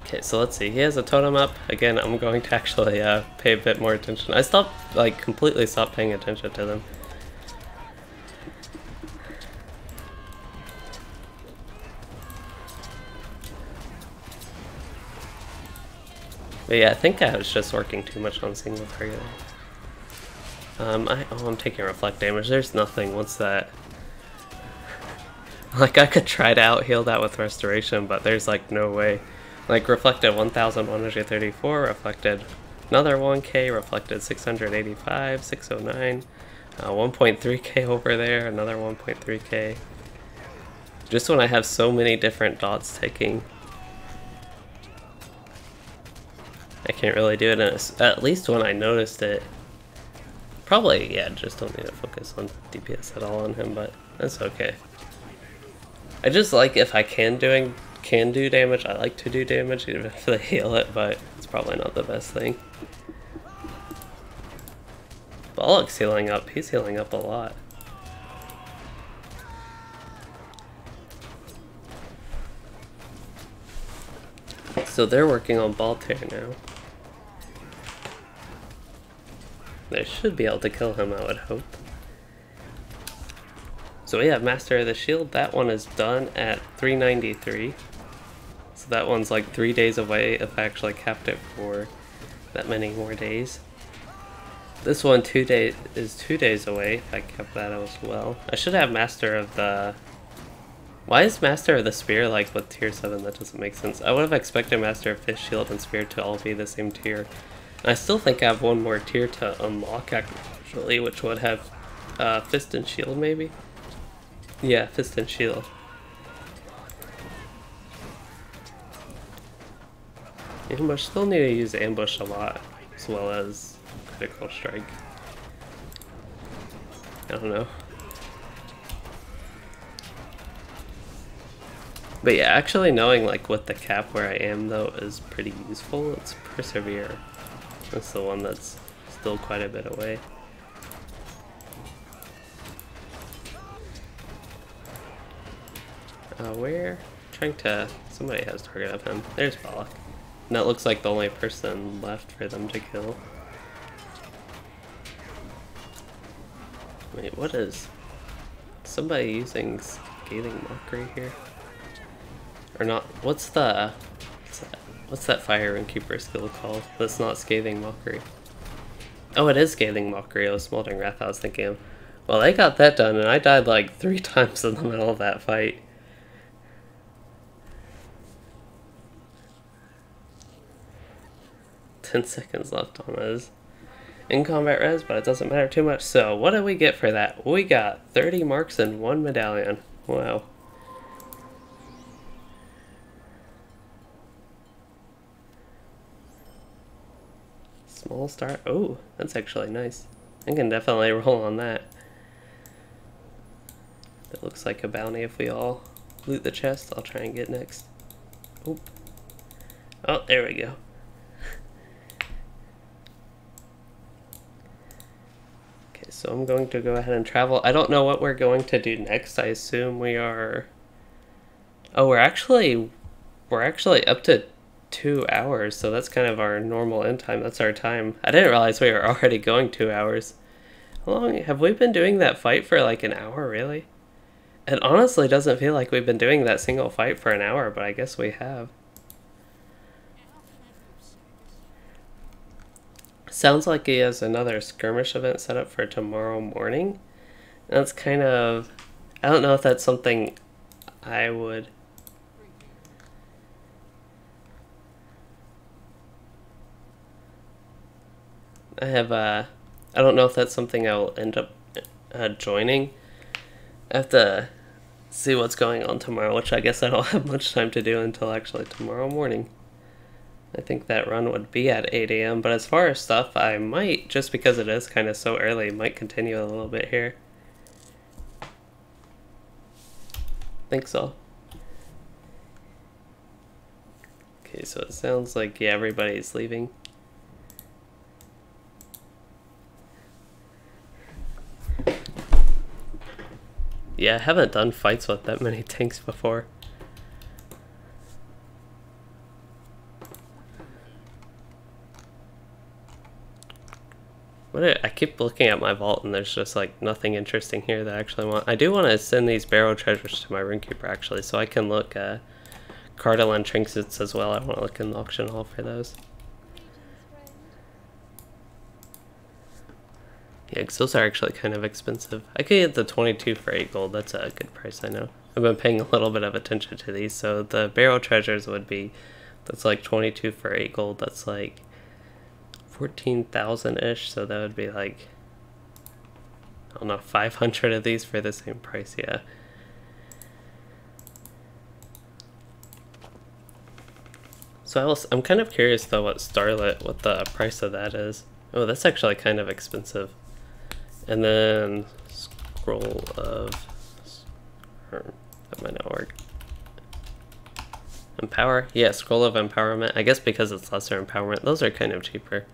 Okay, so let's see. He has a totem up. Again, I'm going to actually pay a bit more attention. I completely stopped paying attention to them. But yeah, I think I was just working too much on single target. I'm taking reflect damage. There's nothing once that. Like, I could try to out heal that with restoration, but there's like no way. Like, reflected 1,134, reflected another 1k, reflected 685, 609, 1.3k over there, another 1.3k. Just when I have so many different dots ticking, I can't really do it, and at least when I noticed it. Probably, yeah, just don't need to focus on DPS at all on him, but that's okay. I just like, if I can do damage, I like to do damage, even if they heal it, but it's probably not the best thing. Bollock's healing up, he's healing up a lot. So they're working on Baltair now. They should be able to kill him, I would hope. So we have Master of the Shield. That one is done at 393. So that one's like 3 days away if I actually kept it for that many more days. This one is 2 days away if I kept that as well. I should have Master of the... Why is Master of the Spear like with tier 7? That doesn't make sense. I would have expected Master of Fist, Shield, and Spear to all be the same tier. And I still think I have one more tier to unlock actually, which would have Fist and Shield maybe? Yeah, Fist and Shield. Ambush, still need to use Ambush a lot, as well as Critical Strike. I don't know. But yeah, actually knowing like with the cap where I am though is pretty useful. It's Persevere. That's the one that's still quite a bit away. Where? Somebody has target of him. There's Bollock. And that looks like the only person left for them to kill. Wait, what is... Somebody using Scathing Mockery here? Or not, what's that fire innkeeper skill called? That's not Scathing Mockery. Oh, it is Scathing Mockery. It was Smoldering Wrath I was thinking of. Well, I got that done, and I died like 3 times in the middle of that fight. $10 left on his in-combat res, but it doesn't matter too much. So, what did we get for that? We got 30 marks and 1 medallion. Wow. Small star. Oh, that's actually nice. I can definitely roll on that. That looks like a bounty if we all loot the chest. I'll try and get next. Oop. Oh, there we go. Okay, so I'm going to go ahead and travel. I don't know what we're going to do next. I assume we are... Oh, we're actually up to 2 hours, so that's kind of our normal end time. That's our time. I didn't realize we were already going 2 hours. How long have we been doing that fight for? Like an hour, really? It honestly doesn't feel like we've been doing that single fight for an hour, but I guess we have. Sounds like he has another skirmish event set up for tomorrow morning. That's kind of... I don't know if that's something I would... I don't know if that's something I'll end up joining. I have to see what's going on tomorrow, which I guess I don't have much time to do until actually tomorrow morning. I think that run would be at 8 AM, but as far as stuff, I might, just because it is kind of so early, might continue a little bit here. Think so. Okay, so it sounds like, yeah, everybody's leaving. Yeah, I haven't done fights with that many tanks before. I keep looking at my vault and there's just like nothing interesting here that I actually want. I do want to send these barrow treasures to my runekeeper actually, so I can look at Cardinal trinkets as well. I want to look in the auction hall for those. Yeah, because those are actually kind of expensive. I could get the 22 for 8 gold. That's a good price, I know. I've been paying a little bit of attention to these. So the barrel treasures would be, that's like 22 for 8 gold. That's like 14,000-ish. So that would be like, I don't know, 500 of these for the same price, yeah. So I'm kind of curious though what the price of that is. Oh, that's actually kind of expensive. And then scroll of, that might not work. Empower, yeah, scroll of empowerment. I guess because it's lesser empowerment, those are kind of cheaper.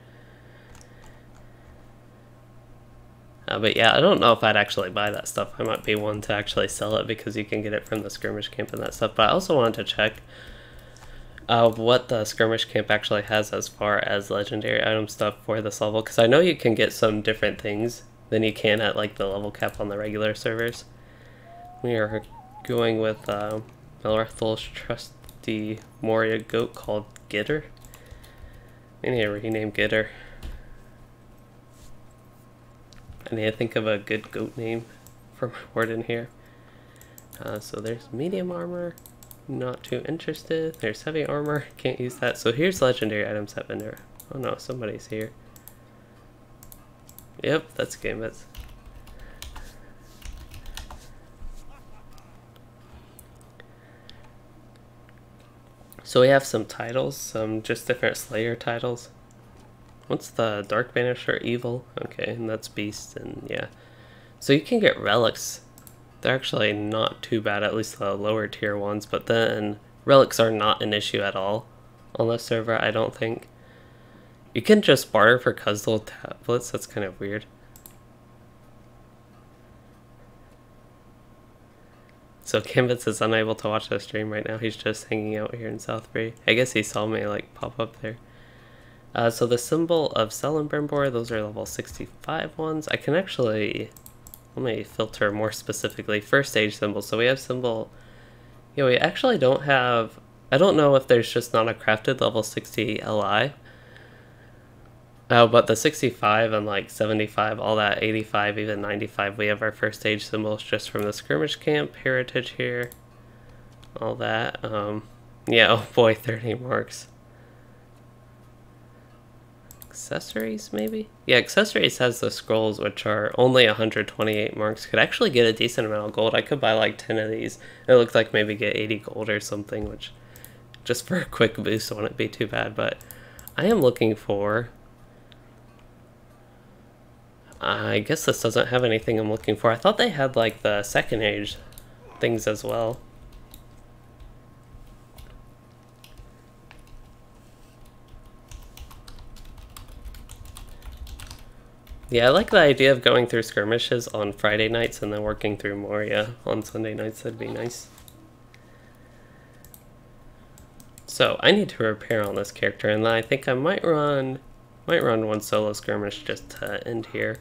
But yeah, I don't know if I'd actually buy that stuff. I might be one to actually sell it because you can get it from the skirmish camp and that stuff. But I also wanted to check what the skirmish camp actually has as far as legendary item stuff for this level, because I know you can get some different things than you can at like the level cap on the regular servers. We are going with Melrthel's trusty Moria goat called Gitter. I need to rename Gitter. I need to think of a good goat name for my warden here. So there's medium armor. Not too interested. There's heavy armor. Can't use that. So here's legendary items that vendor. Oh no, somebody's here. Yep, that's Gambits. So we have some titles, some just different Slayer titles. What's the Dark Banisher? Evil. Okay, and that's Beast, and yeah. So you can get relics. They're actually not too bad, at least the lower tier ones, but then relics are not an issue at all on this server, I don't think. You can just barter for Kuzdal tablets, that's kind of weird. So Gambits is unable to watch the stream right now, he's just hanging out here in Southbury. I guess he saw me like pop up there. So the symbol of Celebrimbor, those are level 65 ones. I can actually... Let me filter more specifically. First stage symbols. So we have symbol Yeah, we actually don't have... I don't know if there's just not a crafted level 60 LI. But the 65 and like 75, all that, 85, even 95, we have our first age symbols just from the skirmish camp, heritage here, all that. Yeah, oh boy, 30 marks. Accessories, maybe? Yeah, accessories has the scrolls, which are only 128 marks. Could actually get a decent amount of gold. I could buy like 10 of these. It looked like maybe get 80 gold or something, which just for a quick boost wouldn't be too bad. But I am looking for... I guess this doesn't have anything I'm looking for. I thought they had like the second age things as well. Yeah, I like the idea of going through skirmishes on Friday nights and then working through Moria on Sunday nights. That'd be nice. So I need to repair on this character, and then I think I might run one solo skirmish just to end here.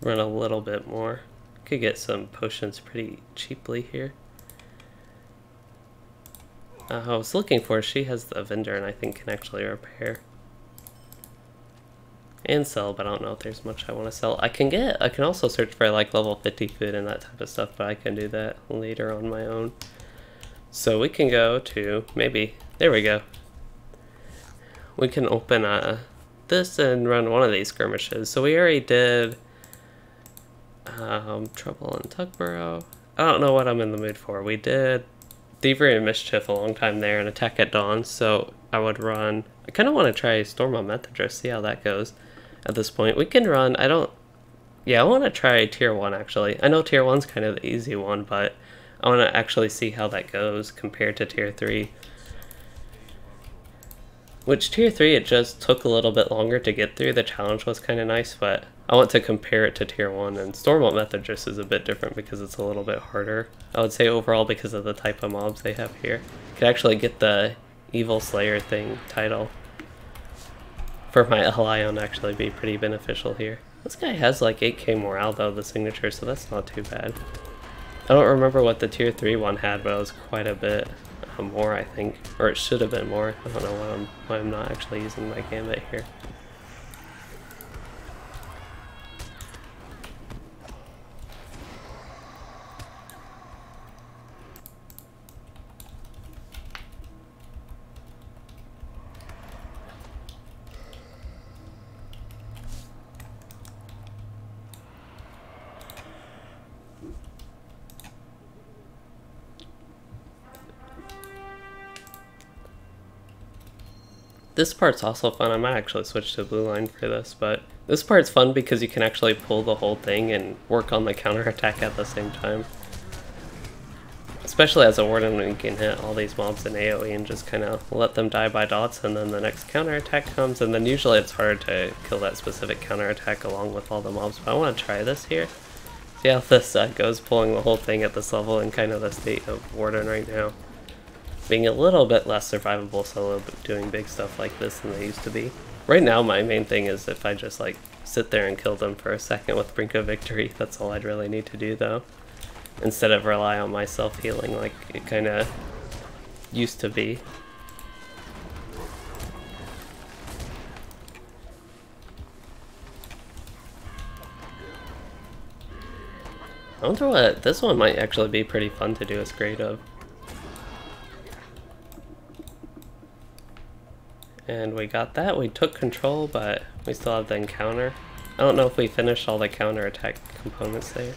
Run a little bit more. Could get some potions pretty cheaply here. I was looking for, she has the vendor and I think can actually repair. And sell, but I don't know if there's much I want to sell. I can also search for like level 50 food and that type of stuff, but I can do that later on my own. So we can go to, maybe, there we go. We can open this and run one of these skirmishes. So we already did Trouble in Tugborough. I don't know what I'm in the mood for. We did Thievery and Mischief a long time there and Attack at Dawn, so I would run... I kind of want to try Storm on Methodress, see how that goes at this point. We can run... I want to try Tier 1 actually. I know Tier 1's kind of the easy one, but I want to actually see how that goes compared to Tier 3. Which Tier 3, it just took a little bit longer to get through. The challenge was kind of nice, but I want to compare it to Tier 1, and Stormont Methodress is a bit different because it's a little bit harder. I would say overall because of the type of mobs they have here. You could actually get the Evil Slayer thing title for my Lion actually be pretty beneficial here. This guy has like 8k morale though, the signature, so that's not too bad. I don't remember what the Tier 3 one had, but it was quite a bit more, I think. Or it should have been more. I don't know why I'm not actually using my gambit here. This part's also fun. I might actually switch to blue line for this, but this part's fun because you can actually pull the whole thing and work on the counterattack at the same time. Especially as a Warden, when you can hit all these mobs in AoE and just kind of let them die by dots, and then the next counterattack comes, and then usually it's hard to kill that specific counterattack along with all the mobs, but I want to try this here. See how this goes, pulling the whole thing at this level, and kind of the state of Warden right now. Being a little bit less survivable solo, but doing big stuff like this than they used to be. Right now my main thing is if I just like sit there and kill them for a second with Brink of Victory, that's all I'd really need to do though. Instead of rely on my self-healing like it kind of used to be. I wonder what, this one might actually be pretty fun to do a Skraid of. And we got that, we took control, but we still have the encounter. I don't know if we finished all the counterattack components there.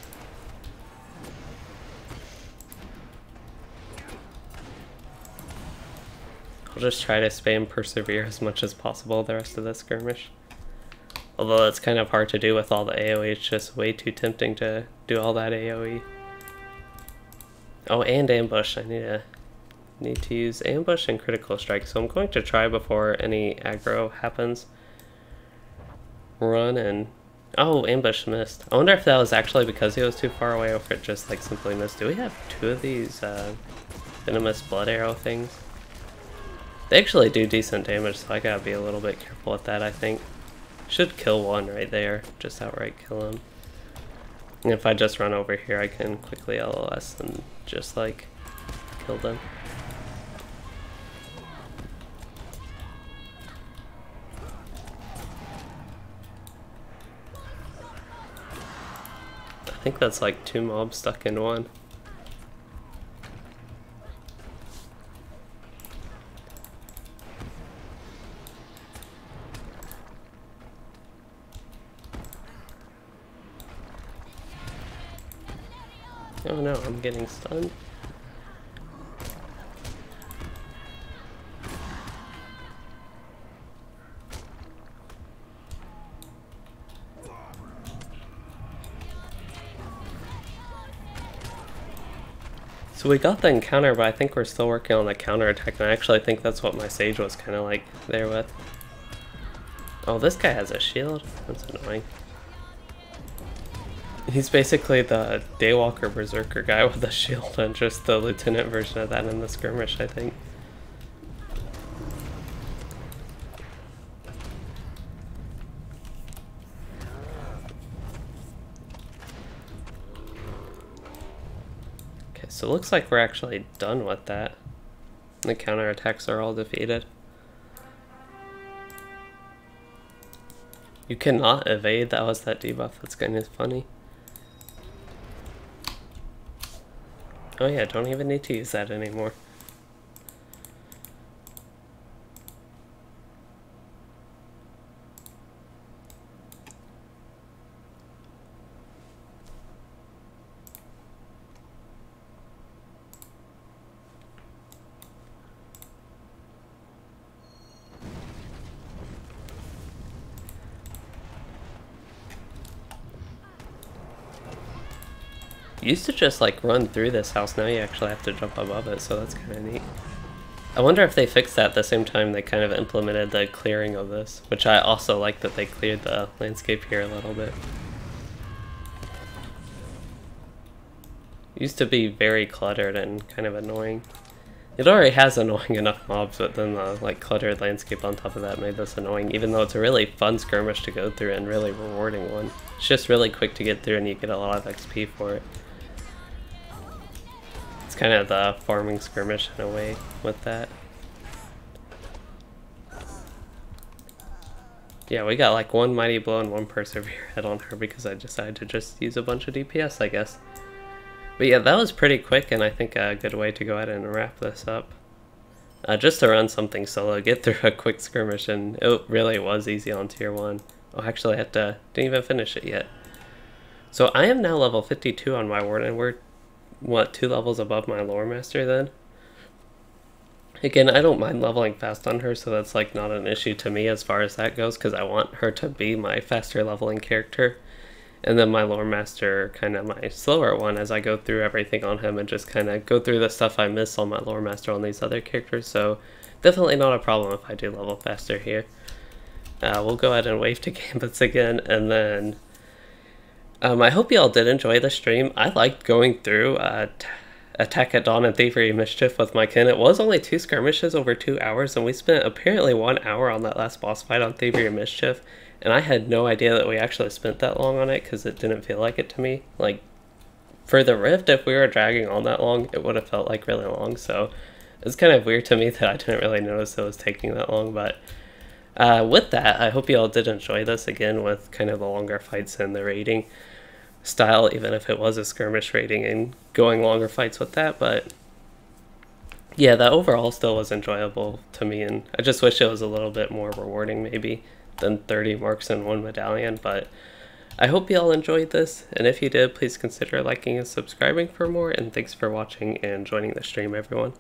I'll just try to spam Persevere as much as possible the rest of the skirmish. Although it's kind of hard to do with all the AoE, it's just way too tempting to do all that AoE. Oh, and ambush, I need to use ambush and critical strike, so I'm going to try before any aggro happens. Run and... oh, ambush missed. I wonder if that was actually because he was too far away or if it just like simply missed. Do we have two of these venomous blood arrow things? They actually do decent damage, so I gotta be a little bit careful with that, I think. Should kill one right there, just outright kill him. And if I just run over here, I can quickly LOS and just like killed him. I think that's like 2 mobs stuck in one. Oh no, I'm getting stunned. So we got the encounter, but I think we're still working on the counter attack, and I actually think that's what my sage was kind of like there with. Oh, this guy has a shield? That's annoying. He's basically the Daywalker Berserker guy with a shield, and just the lieutenant version of that in the skirmish, I think. Okay, so it looks like we're actually done with that. The counterattacks are all defeated. You cannot evade, that was that debuff, that's kind of funny. Oh yeah, don't even need to use that anymore. You used to just like run through this house, now you actually have to jump above it, so that's kind of neat. I wonder if they fixed that at the same time they kind of implemented the clearing of this, which I also like that they cleared the landscape here a little bit. It used to be very cluttered and kind of annoying. It already has annoying enough mobs, but then the like cluttered landscape on top of that made this annoying, even though it's a really fun skirmish to go through and really rewarding one. It's just really quick to get through and you get a lot of XP for it. It's kind of the farming skirmish in a way with that. Yeah, we got like 1 mighty blow and 1 persevere hit on her because I decided to just use a bunch of DPS, I guess. But yeah, that was pretty quick, and I think a good way to go ahead and wrap this up. Just to run something solo, get through a quick skirmish, and it really was easy on tier 1. Oh, actually I didn't even finish it yet. So I am now level 52 on my Warden. We're, what, 2 levels above my lore master then? Again, I don't mind leveling fast on her, so that's like not an issue to me as far as that goes, because I want her to be my faster leveling character. And then my lore master, kind of my slower one, as I go through everything on him and just kind of go through the stuff I miss on my lore master on these other characters. So definitely not a problem if I do level faster here. We'll go ahead and wave to gambits again, and then I hope you all did enjoy the stream. I liked going through Attack at Dawn and Thievery Mischief with my kin. It was only 2 skirmishes over 2 hours, and we spent apparently 1 hour on that last boss fight on Thievery Mischief, and I had no idea that we actually spent that long on it because it didn't feel like it to me. Like, for the Rift, if we were dragging on that long, it would have felt like really long, so it's kind of weird to me that I didn't really notice it was taking that long. But with that, I hope you all did enjoy this again with kind of the longer fights and the raiding style, even if it was a skirmish raiding and going longer fights with that. But yeah, that overall still was enjoyable to me, and I just wish it was a little bit more rewarding maybe than 30 marks and 1 medallion. But I hope you all enjoyed this, and if you did, please consider liking and subscribing for more, and thanks for watching and joining the stream, everyone.